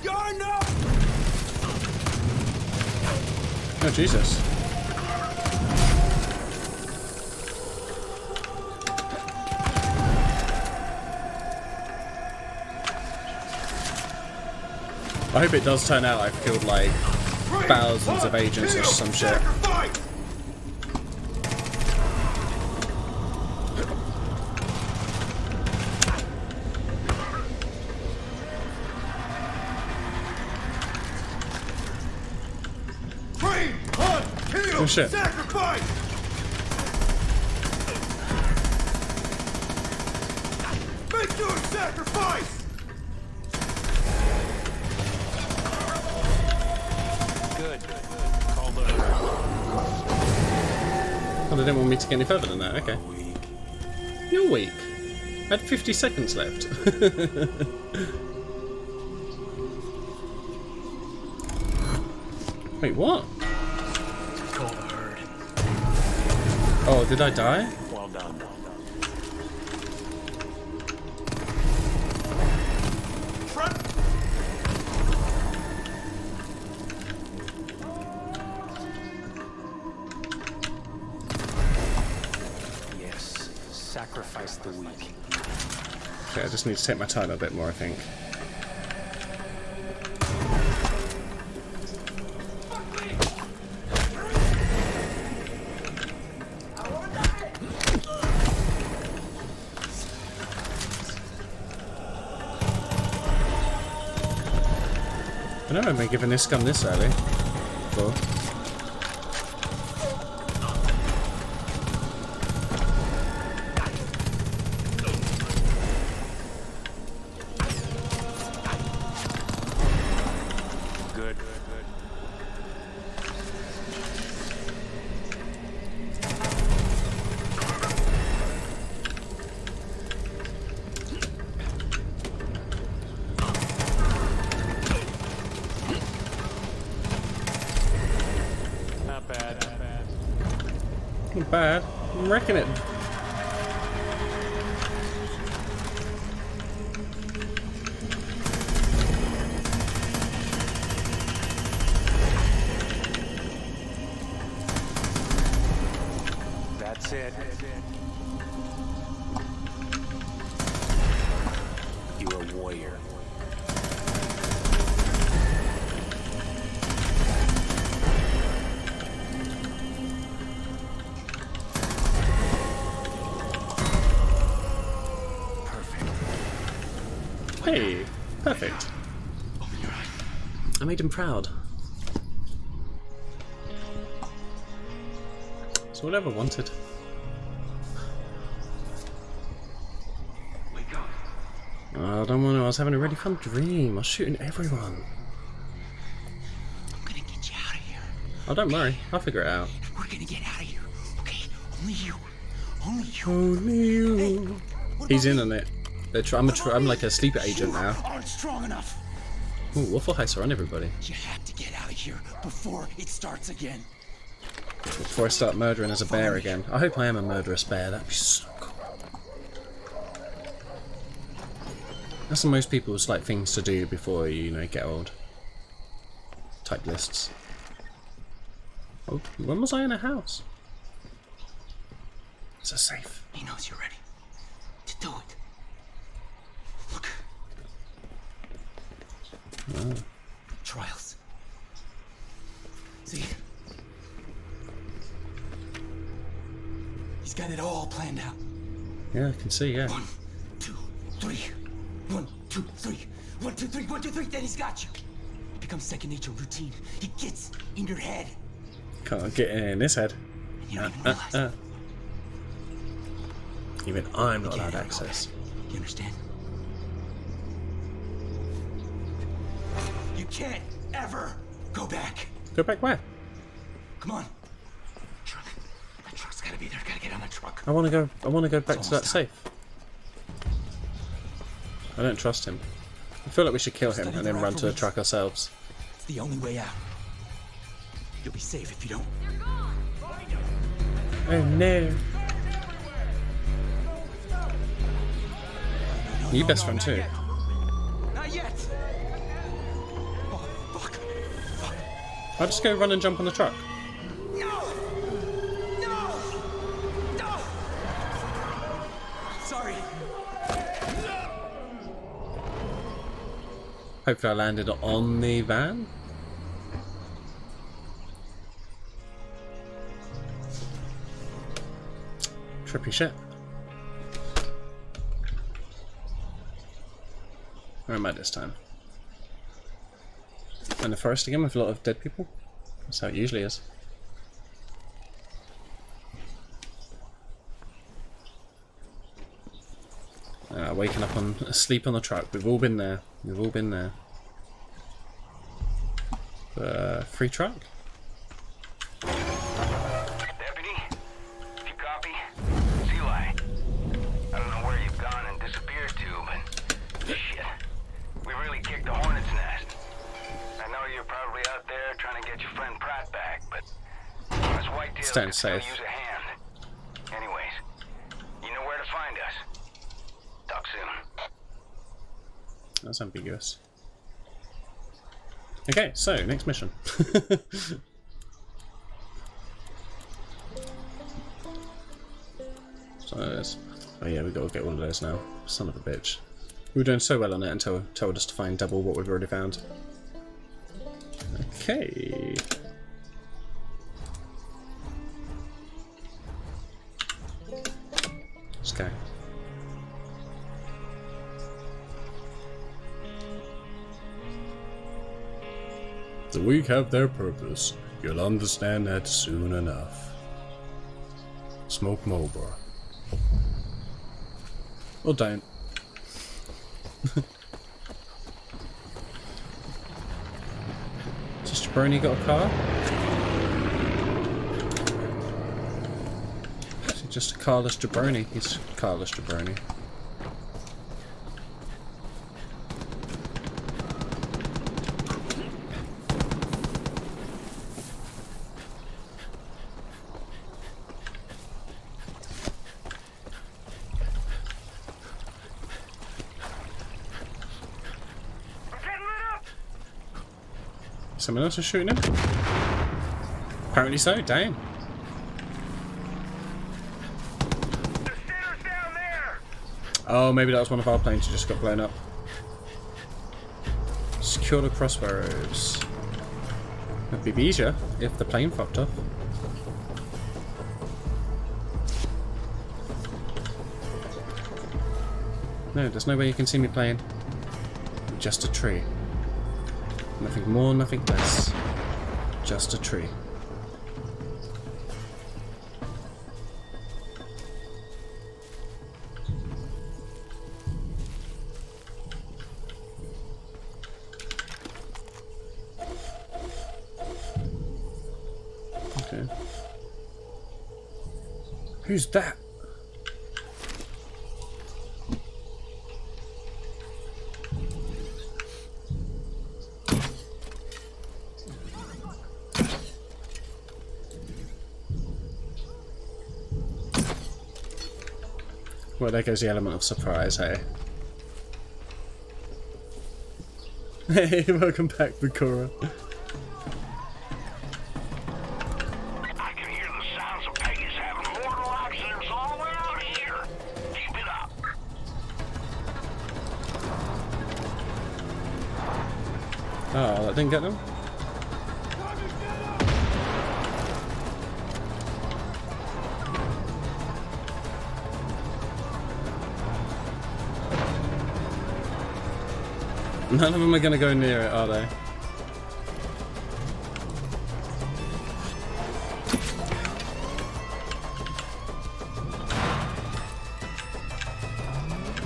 You're no. Oh, Jesus. I hope it does turn out I've killed like thousands of agents or some shit. Oh shit. Sacrifice! Make your sacrifice! Good. Call the Oh, they didn't want me to get any further than that, okay. weak. You're weak. I had 50 seconds left. Wait, what? Call the herd. Oh, did I die? Well done. Front. sacrifice the weak. Okay, I just need to take my time a bit more, I think. I don't remember giving this gun this early. Cool. Good. Not bad, not bad. Not bad. I'm wrecking it. That's it. You're a warrior. Hey, perfect. I made him proud. That's all I ever wanted. Oh, I don't want to. I was having a really fun dream. I was shooting everyone. I'm gonna get you out of here. Oh, don't worry. I'll figure it out. We're gonna get out of here. Okay? Only you. Only you. Only you. He's in on it. I'm like a sleeper agent now. Aren't strong enough. Ooh, Waffle Heists are on everybody. You have to get out of here before it starts again. Before I start murdering as a bear again. I hope I am a murderous bear. That'd be so cool. That's what most people's like things to do before you get old. Type lists. Oh, when was I in a house? It's a safe. He knows you're ready to do it. Look. Oh. Trials. See? He's got it all planned out. Yeah, I can see, yeah. 1, 2, 3. 1, 2, 3. 1, 2, 3. 1, 2, 3. Then he's got you. It becomes second nature, routine. He gets in your head. Can't get in his head. And you don't even realize it. Even I'm not allowed access. You understand? You can't ever go back. Go back where? Come on. Truck. That truck's gotta be there. Gotta get on that truck. I wanna go back It's to that almost time. safe. I don't trust him. I feel like we should kill him and then run to the truck ourselves. It's the only way out. You'll be safe if you don't. Oh no. You best friend too. Not yet. Oh, fuck. I'll just go run and jump on the truck. No! No! No! Sorry. Hopefully I landed on the van. Trippy shit. Where am I this time? In the forest again with a lot of dead people? That's how it usually is. Waking up on asleep on the truck. We've all been there. We've all been there. Free truck? Deputy, if you copy, Eli. I don't know where you've gone and disappeared to, but shit. We really kicked the hornet's nest. I know you're probably out there trying to get your friend Pratt back, but us whitetails Staying could still safe. use a hand. Anyways, you know where to find us. Talk soon. That's ambiguous. Okay, so next mission. So Oh yeah, we gotta get all of those now. Son of a bitch. We were doing so well on it until it told us to find double what we've already found. Okay. Let's go. The weak have their purpose. You'll understand that soon enough. Smoke Marlboro. Or don't. Does Jabroni got a car? Is he just a carless Jabroni? He's a carless Jabroni. Someone else is shooting him? Apparently so, damn. The center's down there! Oh, maybe that was one of our planes who just got blown up. Secure the crossroads. That'd be easier if the plane fucked off. No, there's no way you can see me playing. Just a tree. Nothing more, nothing less. Just a tree. Okay. Who's that? Well, there goes the element of surprise, hey? Hey, welcome back, Bakura. I can hear the sounds of Peggy's having mortal accidents all the way out here. Keep it up. Oh, that didn't get them? None of them are going to go near it, are they?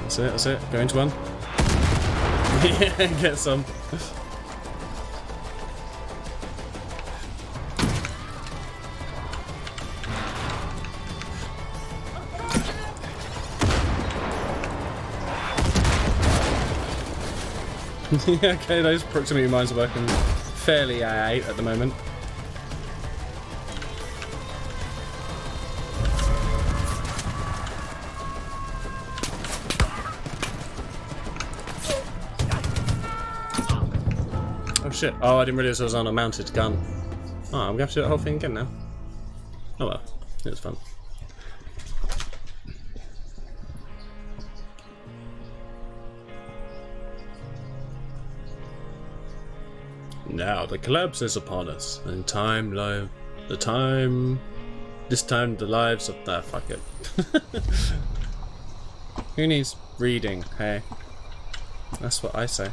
That's it, that's it. Go into one. Yeah, get some. Yeah, okay, those proximity mines are working fairly AA at the moment. Oh shit, oh I didn't realise I was on a mounted gun. Oh, I'm gonna have to do that whole thing again now. Oh well, it was fun. Now the collapse is upon us, and this time the lives of fuck it. Who needs reading, hey? That's what I say.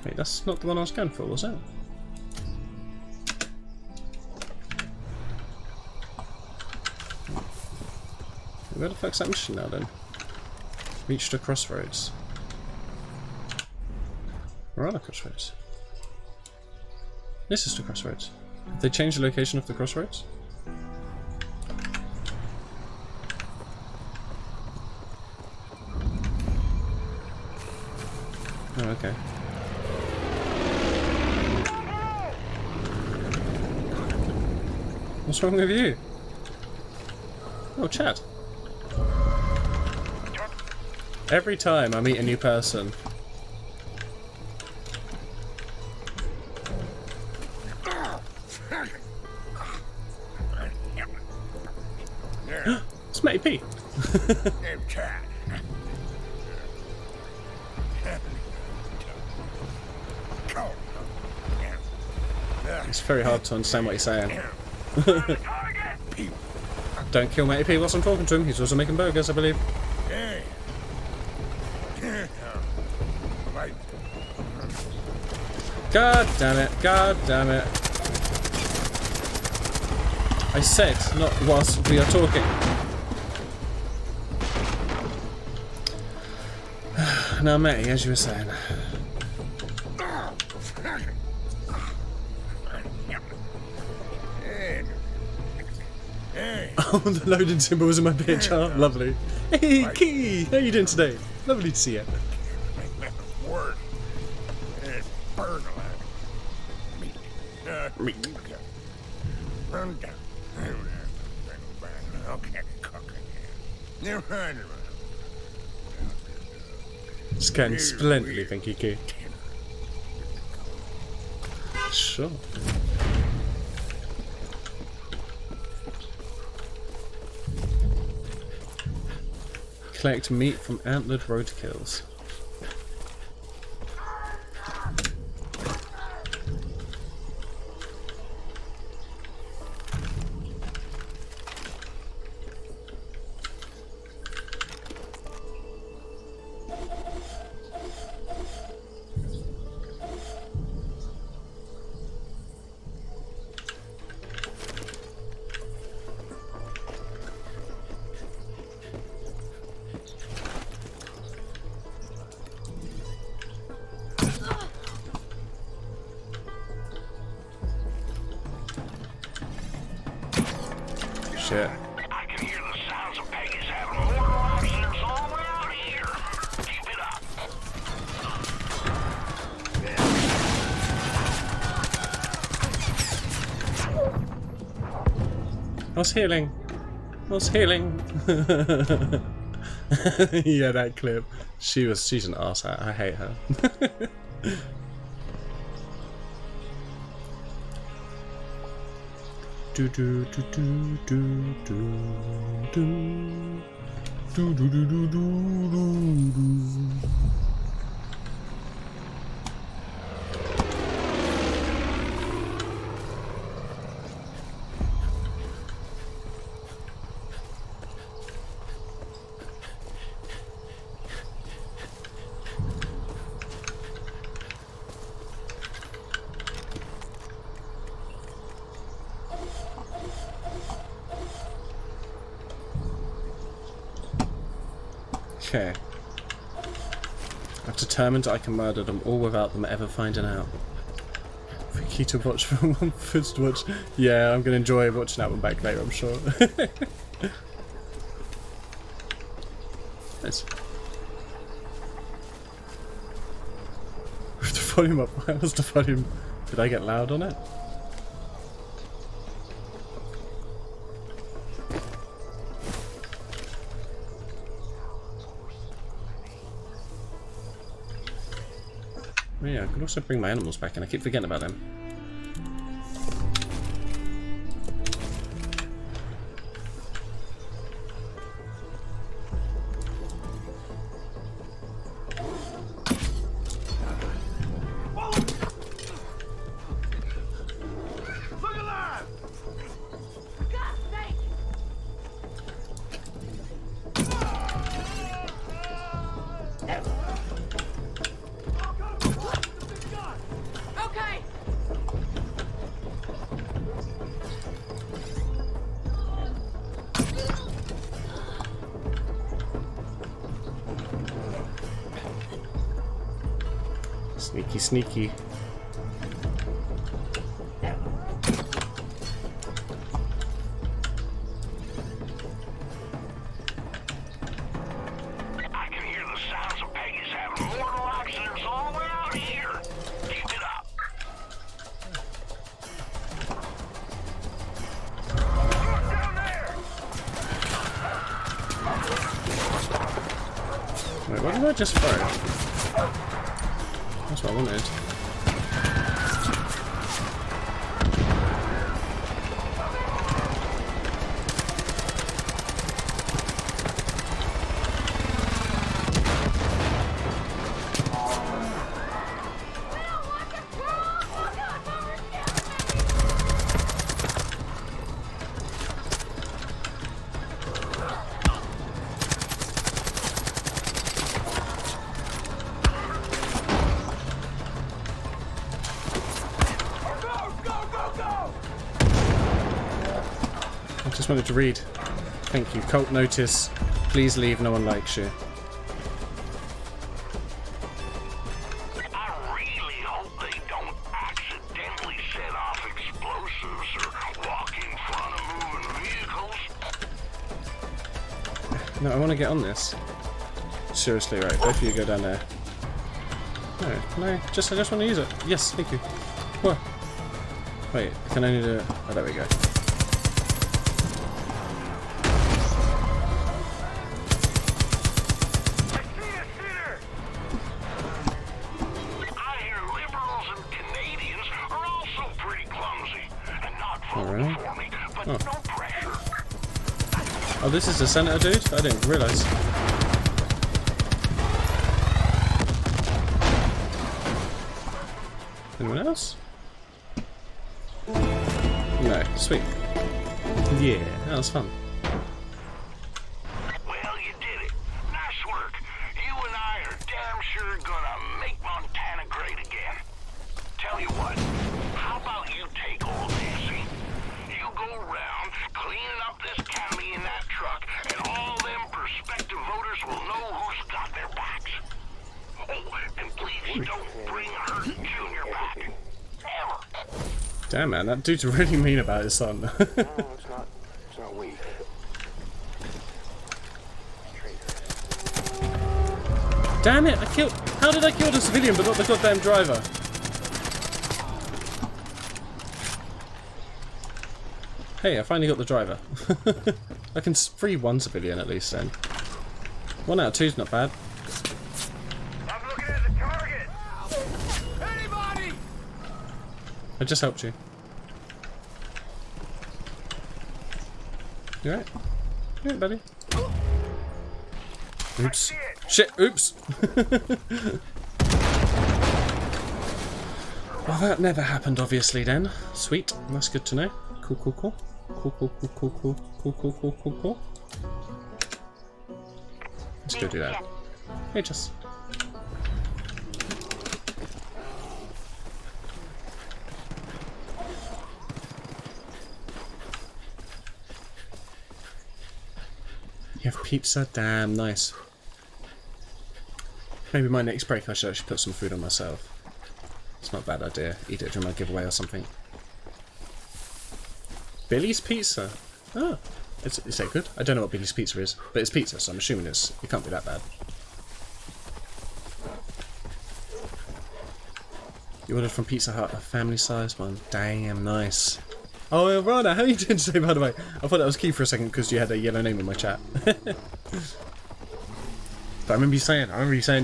Wait, that's not the one I was going for, was it? Where the fuck's that mission now then? Reach the crossroads. Where are the crossroads? This is the crossroads. Have they changed the location of the crossroads? Oh, okay. What's wrong with you? Oh, chat. Every time I meet a new person, Matty P? It's very hard to understand what he's saying. Don't kill Matty P whilst I'm talking to him. He's also making burgers, I believe. God damn it. God damn it. I said not whilst we are talking. Now, Matty, as you were saying. Oh, the loading symbol was in my picture. Lovely. Hey, Key! How you doing today? Lovely to see you. Meat. Scan splendidly, thank you, Key. Sure. Collect meat from antlered roadkills. Shit. I can hear the sounds of Peggy's having more accidents all around here. Keep it up. I was healing. I was healing. Yeah, that clip. She's an arse. I hate her. Do do do do do do do do do do do do. Okay. I've determined I can murder them all without them ever finding out. Freaky to watch for one first watch. Yeah, I'm gonna enjoy watching that one back later, I'm sure. Nice. With the volume up, why was the volume? Did I get loud on it? Yeah, I could also bring my animals back, and I keep forgetting about them. Sneaky, sneaky. I can hear the sounds of Peggy's having mortal accidents all around here. Keep it up. Look down there! Wait, what did I just throw? That's what I wanted. just wanted to read. Thank you. Cult notice. Please leave. No one likes you. I really hope they don't accidentally set off explosives or walk in front of moving vehicles. No, I want to get on this. Seriously, right. Both of you go down there. No, I just want to use it. Yes, thank you. What? Wait, I can only do it. Oh, there we go. Oh, this is the senator dude? I didn't realise. Anyone else? No. Sweet. Yeah, that was fun. Well, you did it. Nice work. You and I are damn sure gonna make Montana great again. Tell you what, how about you take all easy? You go around cleaning up this county in that truck, and all them prospective voters will know who's got their backs. Oh, and please don't bring Hurt Jr. back. Ever. Damn, man, that dude's really mean about his son. No, it's not weak. Damn it, I killed... How did I kill the civilian but not the goddamn driver? Hey, I finally got the driver. I can free one civilian at least then. 1 out of 2's not bad. I'm looking at the target. Anybody? I just helped you. You alright? You alright, buddy? Oops. Shit, oops! Well, that never happened, obviously, then. Sweet. That's good to know. Cool, cool, cool. Cool, cool, cool, cool, cool. Cool, cool, cool, cool, cool. Let's go do that. Hey, Jess. You have pizza? Damn, nice. Maybe my next break I should actually put some food on myself. It's not a bad idea. Eat it during my giveaway or something. Billy's Pizza? Oh. Is that good? I don't know what Billy's Pizza is, but it's pizza, so I'm assuming it can't be that bad. You ordered from Pizza Hut, a family-sized one. Damn, nice. Oh, Rana, how are you doing today, by the way? I thought that was key for a second because you had a yellow name in my chat. But I remember you saying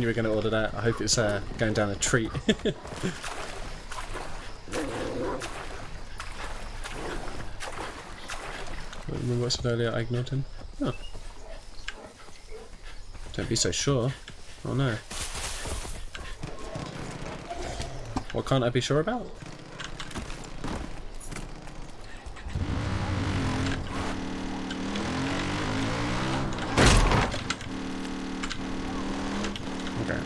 you were going to order that. I hope it's going down a treat. Remember what I said earlier? I ignored him. Oh. Don't be so sure. Oh no. What can't I be sure about? Okay.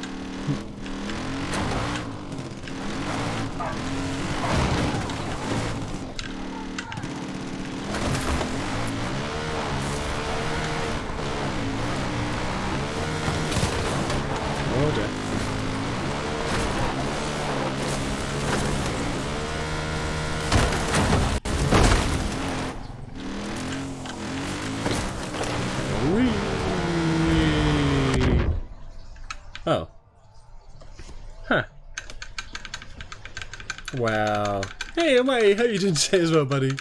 Order. Oh. Huh. Wow. Hey, mate, how you doing today as well, buddy?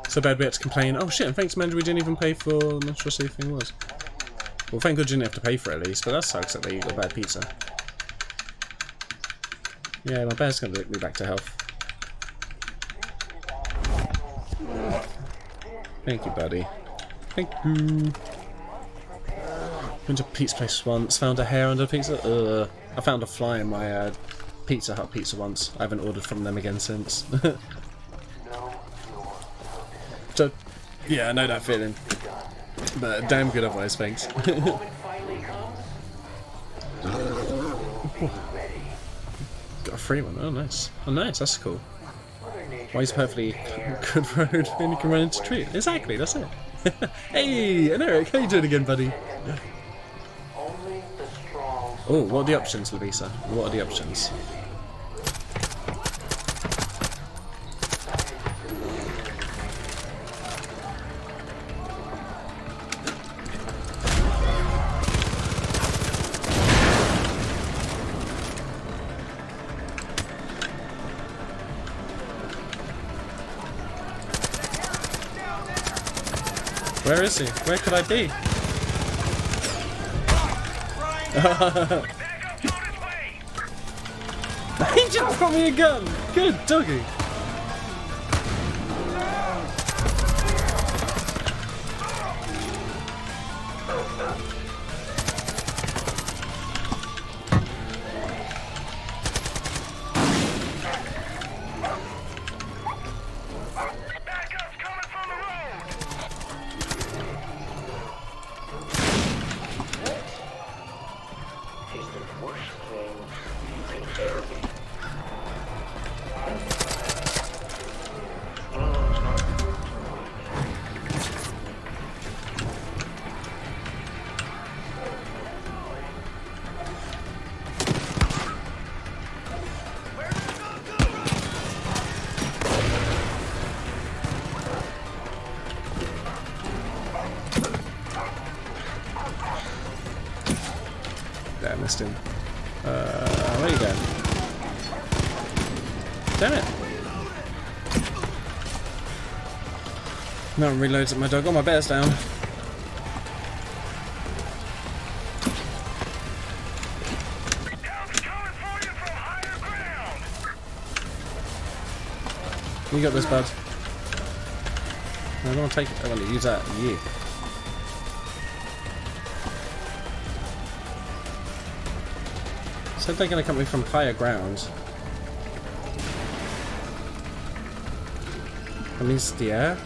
So bad we had to complain. Oh shit, and thanks, man, we didn't even pay for... I'm not sure what the thing was. Well, thank God you didn't have to pay for it at least, but that sucks that they got bad pizza. Yeah, my bear's gonna take me back to health. Thank you, buddy. Thank you. Went to a pizza place once, found a hair under a pizza. I found a fly in my Pizza Hut pizza once. I haven't ordered from them again since. So, yeah, I know that feeling. But damn good otherwise, thanks. Got a free one. Oh, nice. Oh, nice. That's cool. Why is perfectly good road and you can run into trees? Exactly, that's it. Hey, and Eric, how you doing again, buddy? Oh, what are the options, Lavisa? What are the options? Where is he? Where could I be? He just brought me a gun! Good doggy! I missed him. Where are you going? Damn it! No one reloads at my dog. Oh, my bear's down. You got this, bud. I don't want to take it. I want to use that. Yeah. Said they're going to come in from higher ground. That means the air?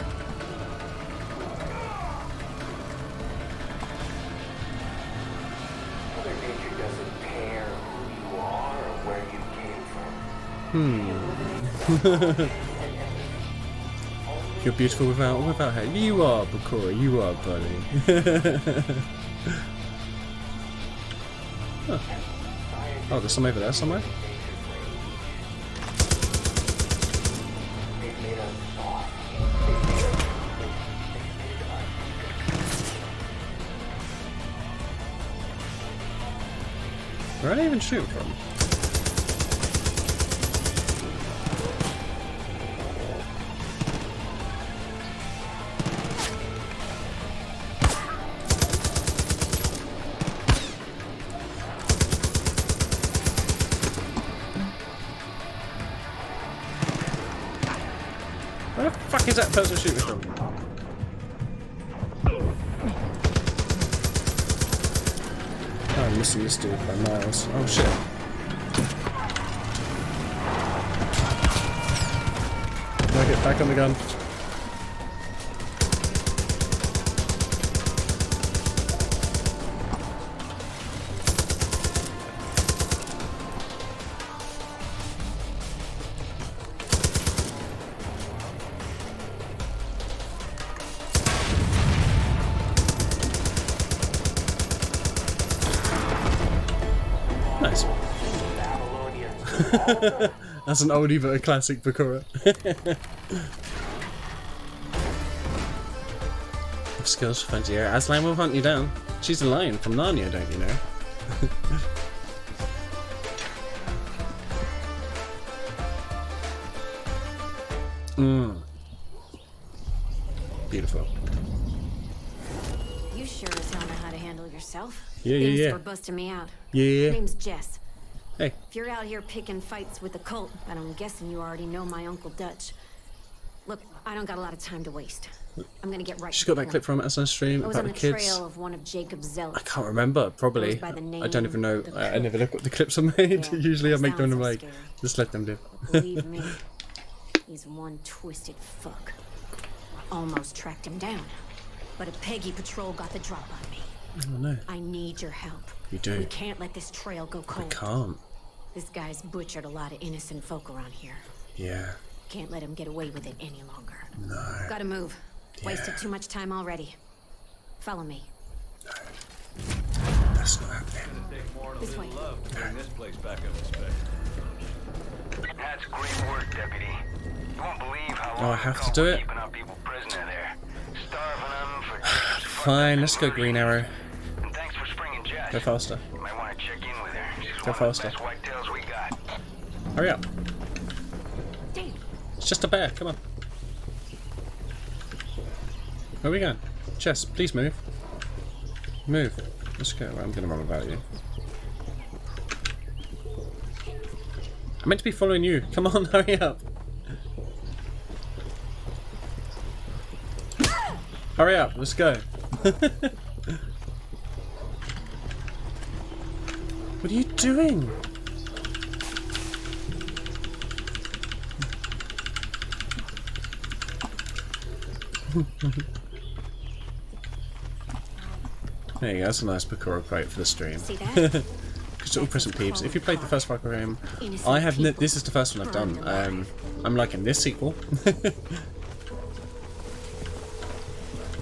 You're beautiful without hair. You are, Bakura. You are, buddy. Huh. Oh, there's some over there somewhere. Where are they even shooting from? Where the fuck is that person shooting from? Oh, I'm missing this dude by miles. Oh shit. Now get back on the gun. Nice. That's an oldie but a classic Bakura. Skills for Frontier. Aslan will hunt you down. She's a lion from Narnia, don't you know? Beautiful. You sure as hell know how to handle yourself. Yeah, Thanks yeah, yeah. for busting me out. Yeah. Name's Jess. Hey. If you're out here picking fights with the cult, then I'm guessing you already know my Uncle Dutch. Look, I don't got a lot of time to waste. I'm gonna get right She's to got the that clip point. from us on stream I was about on the the kids. trail of one of Jacob's zealots. I can't remember, probably. Goes by the I don't even know. name The I never Cook. look what the clips are made. Yeah, Usually I make them sounds and I'm so like, scary. just let them do. Believe me, he's one twisted fuck. I almost tracked him down, but a Peggy patrol got the drop on me. Oh no. I need your help. You do. We can't let this trail go I cold. can't. This guy's butchered a lot of innocent folk around here. Yeah. Can't let him get away with it any longer. No. Gotta move. Wasted too much time already. Follow me. That's not happening. This way. That's great work, Deputy. You won't believe how long Oh, I have to do it? keeping our people prisoner there. Starving them for just Fine, let's go Green Arrow. And thanks for springing Jess. Go faster. You might want to check in with her. She's Go one faster. of the best whitetails we got. Hurry up. Damn. It's just a bear, come on. Where are we going? Jess, please move. Move. Let's go. I'm gonna run about you. I'm meant to be following you. Come on, hurry up. Hurry up, let's go. What are you doing? There you go, that's a nice Bakura quote for the stream. See that? Just all present peeps. If you played the first Far Cry game, I have. This is the first one I've done. I'm liking this sequel.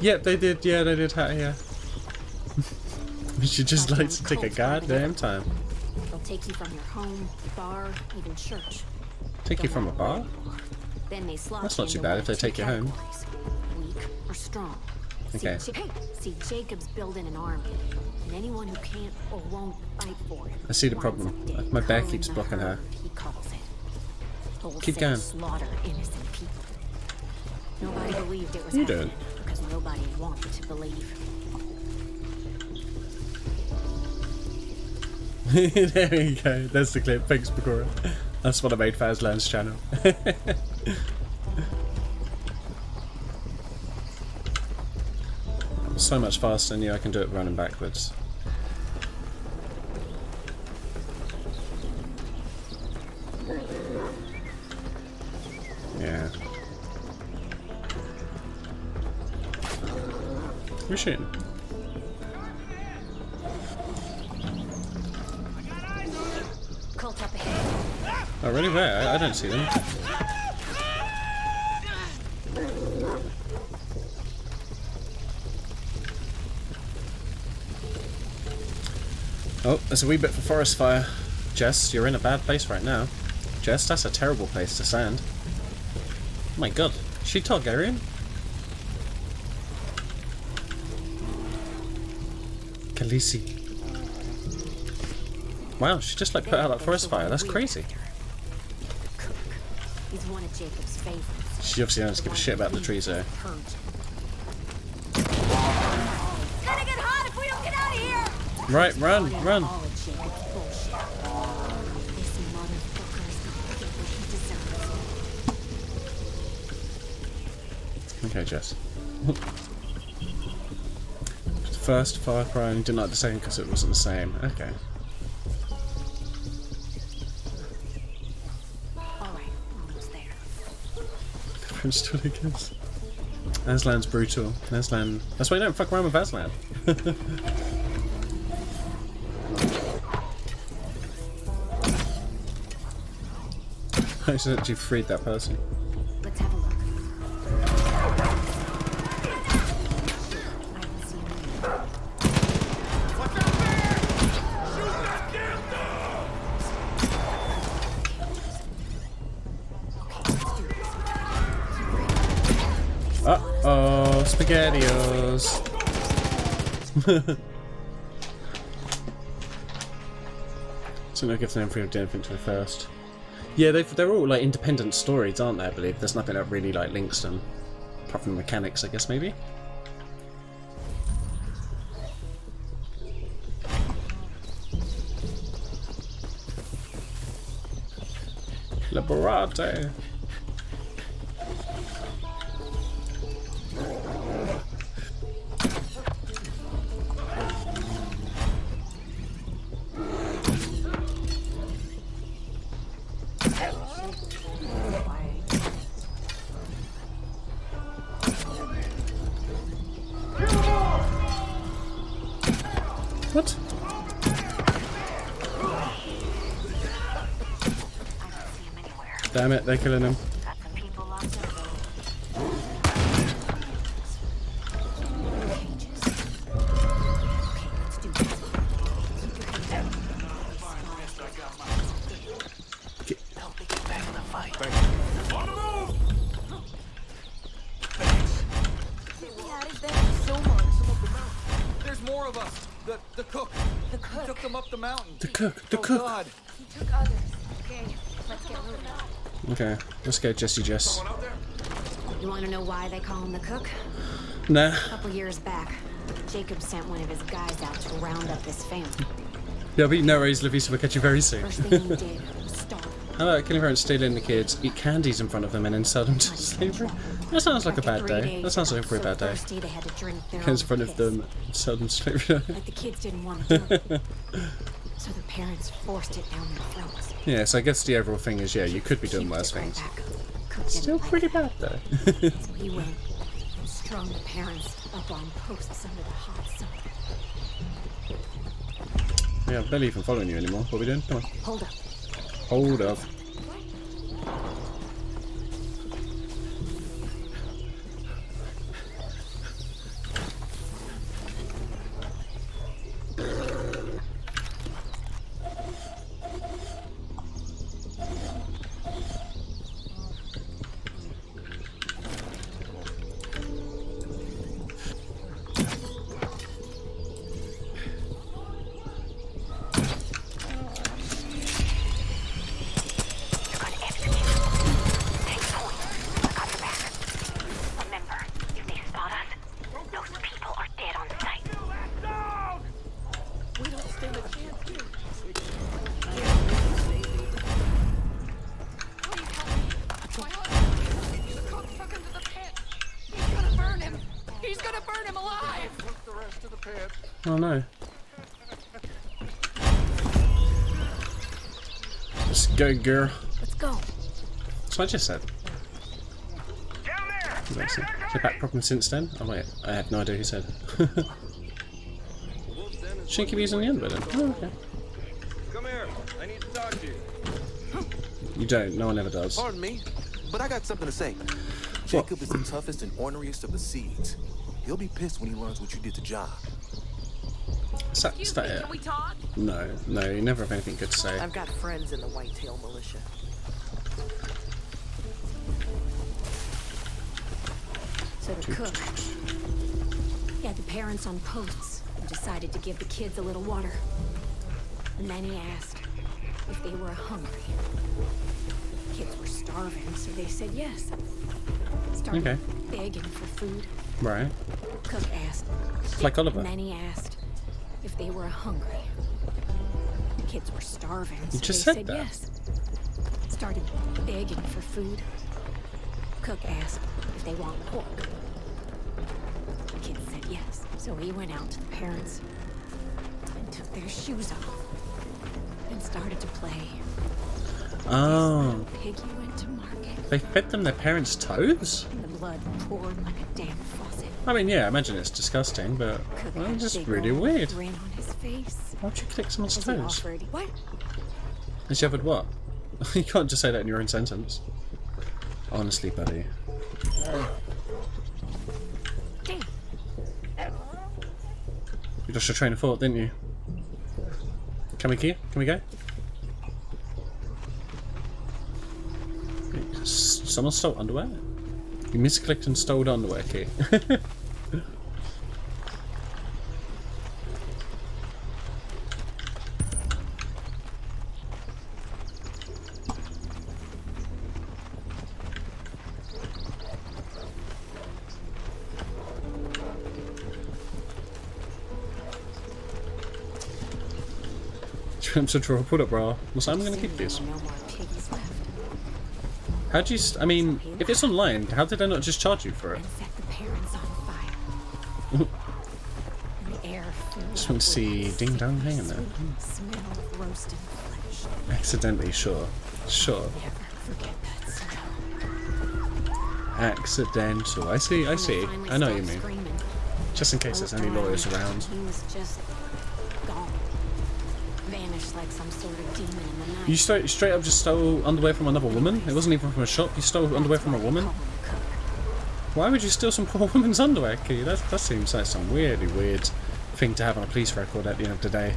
Yeah, they did. Yeah, they did. Yeah. We should just like to take a goddamn time. They'll take you from your home, bar, even church. Take you from a bar? Then they slot That's you not too into bad one if they of take two you home. categories, weak or strong. Okay. See, Jacob's building an army, and anyone who can't or won't fight for it. I see the winds problem. up dead. My bear Curling keeps the blocking her. herd, He calls it. Wholesale Keep going. Slaughter innocent people. Nobody believed it was You happening don't. because nobody wanted to believe. There you go. That's the clip. Thanks, Bakura. That's what I made for Aslan's channel. I'm so much faster than you. I can do it running backwards. Yeah. Who's shooting? Cult up ahead. Oh, really? Where? I don't see them. Oh, there's a wee bit for forest fire. Jess, you're in a bad place right now. Jess, that's a terrible place to stand. Oh my god, is she Targaryen? Khaleesi. Wow, she just like put out that forest fire. That's crazy. Cook. He's one of Jacob's favorites. She obviously doesn't give a shit about the trees though. It's gonna get hot if we don't get out of here! Right, run, run. All of Jacob's bullshit. This motherfucker is gonna get what he deserves. Okay, Jess. First Far Cry and didn't like the second because it wasn't the same. Okay. Alright, almost there. Prince Tulligus. Aslan's brutal. Aslan. That's why you don't fuck around with Aslan. I accidentally freed that person. Let's have a look. I don't see him. Uh-oh, SpaghettiOs. So no gift name for anything to the first. Yeah, they're all like independent stories, aren't they? I believe there's nothing that really like links them, apart from the mechanics, I guess maybe. Liberate. What? Damn it, they're killing him. more of us. The cook. The cook. He took them up the mountain. The cook. The Oh, cook. God. He took others. Okay, let's get moving. Okay, let's go, Jess. Someone out there? You want to know why they call him the cook? Nah. A couple years back, Jacob sent one of his guys out to round up his family. Yeah, but no worries, Lavisa will catch you very soon. First thing he did was starve. How about killing parents, stealing the kids, eat candies in front of them, and then sell them to slavery? That sounds like a bad day. That sounds like a pretty bad day. Thirsty, they had to drink their In own front of piss. them, sell them to slavery. Like the kids didn't want to do it. So the parents forced it down their throats. Yeah, so I guess the overall thing is, yeah, you could be doing Keep worse it right things. back. Cook Still didn't like pretty that. bad though. So he went and strung the parents up on posts under the hot sun. Yeah, I'm barely even following you anymore. What are we doing? Come on. Hold up. Hold up. Oh no. Let's go, girl. Let's go. That's what I just said. Down there! Is it back problem since then? Oh wait, I have no idea who said. Shouldn't keep using the underwear then. Oh, okay. Come here. I need to talk to you. You don't, no one ever does. Pardon me, but I got something to say. Jacob is the toughest and orneriest of the seeds. He'll be pissed when he learns what you did to John. Is that it? Can we talk? No, you never have anything good to say. I've got friends in the Whitetail Militia. So the cook, he had the parents on posts and decided to give the kids a little water. And then he asked if they were hungry. The kids were starving, so they said yes. Started begging for food. Right. Cook asked. Like Oliver. And then he asked if they were hungry. The kids were starving, so just they said said that. yes. Started begging for food. Cook asked if they want pork. The kids said yes. So he went out to the parents and took their shoes off and started to play. Oh. Piggy went to market. They fed them their parents' toes? And the blood poured like a damn faucet. I mean, yeah, I imagine it's disgusting, but Cook well, had a just big really old weird. grin on his face. Why would you click someone's as he toes? offered. What? And she offered what? You can't just say that in your own sentence. Honestly, buddy. Damn. You lost your train of thought, didn't you? Can we go? Can we go? Someone stole underwear? You misclicked and stole underwear, Key. Trimps a draw, put up bra. Well, I'm gonna keep these. No more piggies left. How do you? I mean, if it's online, how did I not just charge you for it? And set the parents on fire. And the air filled Just want to up see with Ding Dong sweet hanging there. smell of roasted flesh. Accidentally, sure. Sure. Never forget that smell. Accidental. I see. When finally I know what you stopped mean. screaming, Just in case there's any lawyers around. He was just gone. Vanished like some sort of demon in the night. You straight up just stole underwear from another woman? It wasn't even from a shop. You stole underwear from a woman? Why would you steal some poor woman's underwear, Key? That seems like some weirdly weird thing to have on a police record at the end of the day.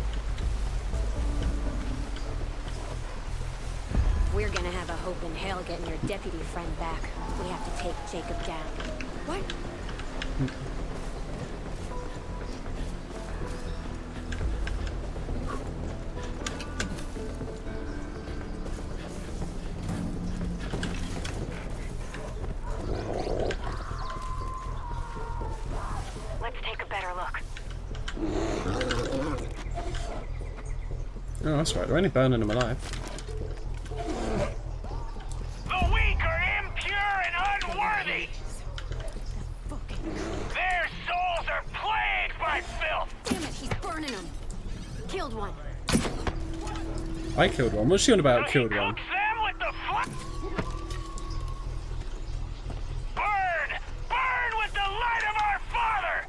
We're gonna have a hope in hell getting your deputy friend back. We have to take Jacob down. What? Oh, that's right. They're only burning them alive. The weak are impure and unworthy. Their souls are plagued by filth. Damn it, he's burning them. Killed one. I killed one. What's she on about? So Killed he one. cooks them with the burn! Burn with the light of our Father!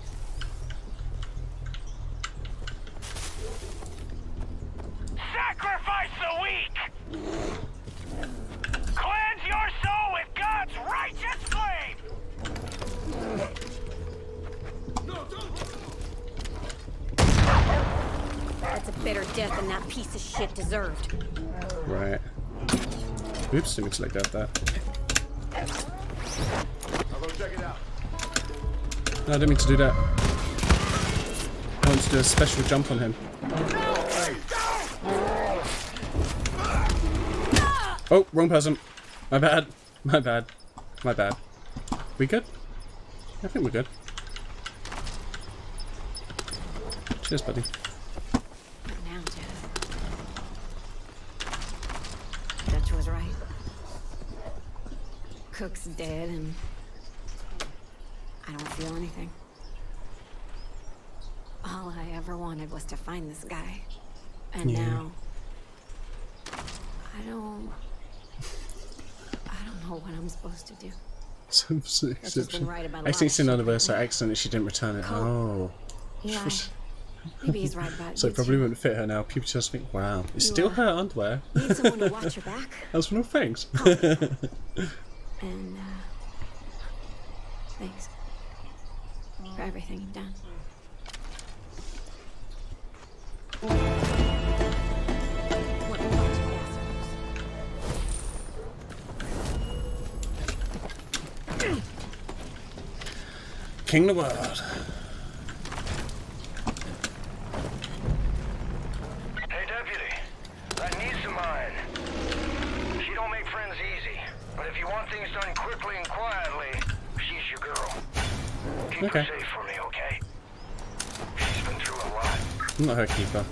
Sacrifice the weak! Cleanse your soul with God's righteous flame! That's a better death than that piece of shit deserved. Right. Oops, didn't mean to let go of that. I'll go check it out. No, I didn't mean to do that. I want to do a special jump on him. Oh, wrong person. My bad. My bad. My bad. We good? I think we're good. Cheers, buddy. Now, Jeff. Dutch was right. Cook's dead, and I don't feel anything. All I ever wanted was to find this guy. And now I don't know what I'm supposed to do. Some That's just been right about a I lot think of it's an shit anniversary lately. accident and she didn't return it. Oh. Yeah, maybe he's right about So you it probably too. wouldn't fit her now. People just think, wow, it's You, still her underwear. Need someone to watch your back. That's one of the things. And thanks for everything you've done. What a bunch of assholes. King the world. Hey, deputy. That niece of mine. She don't make friends easy. But if you want things done quickly and quietly, she's your girl. Keep her safe for me, okay? She's been through a lot. I'm not her keeper.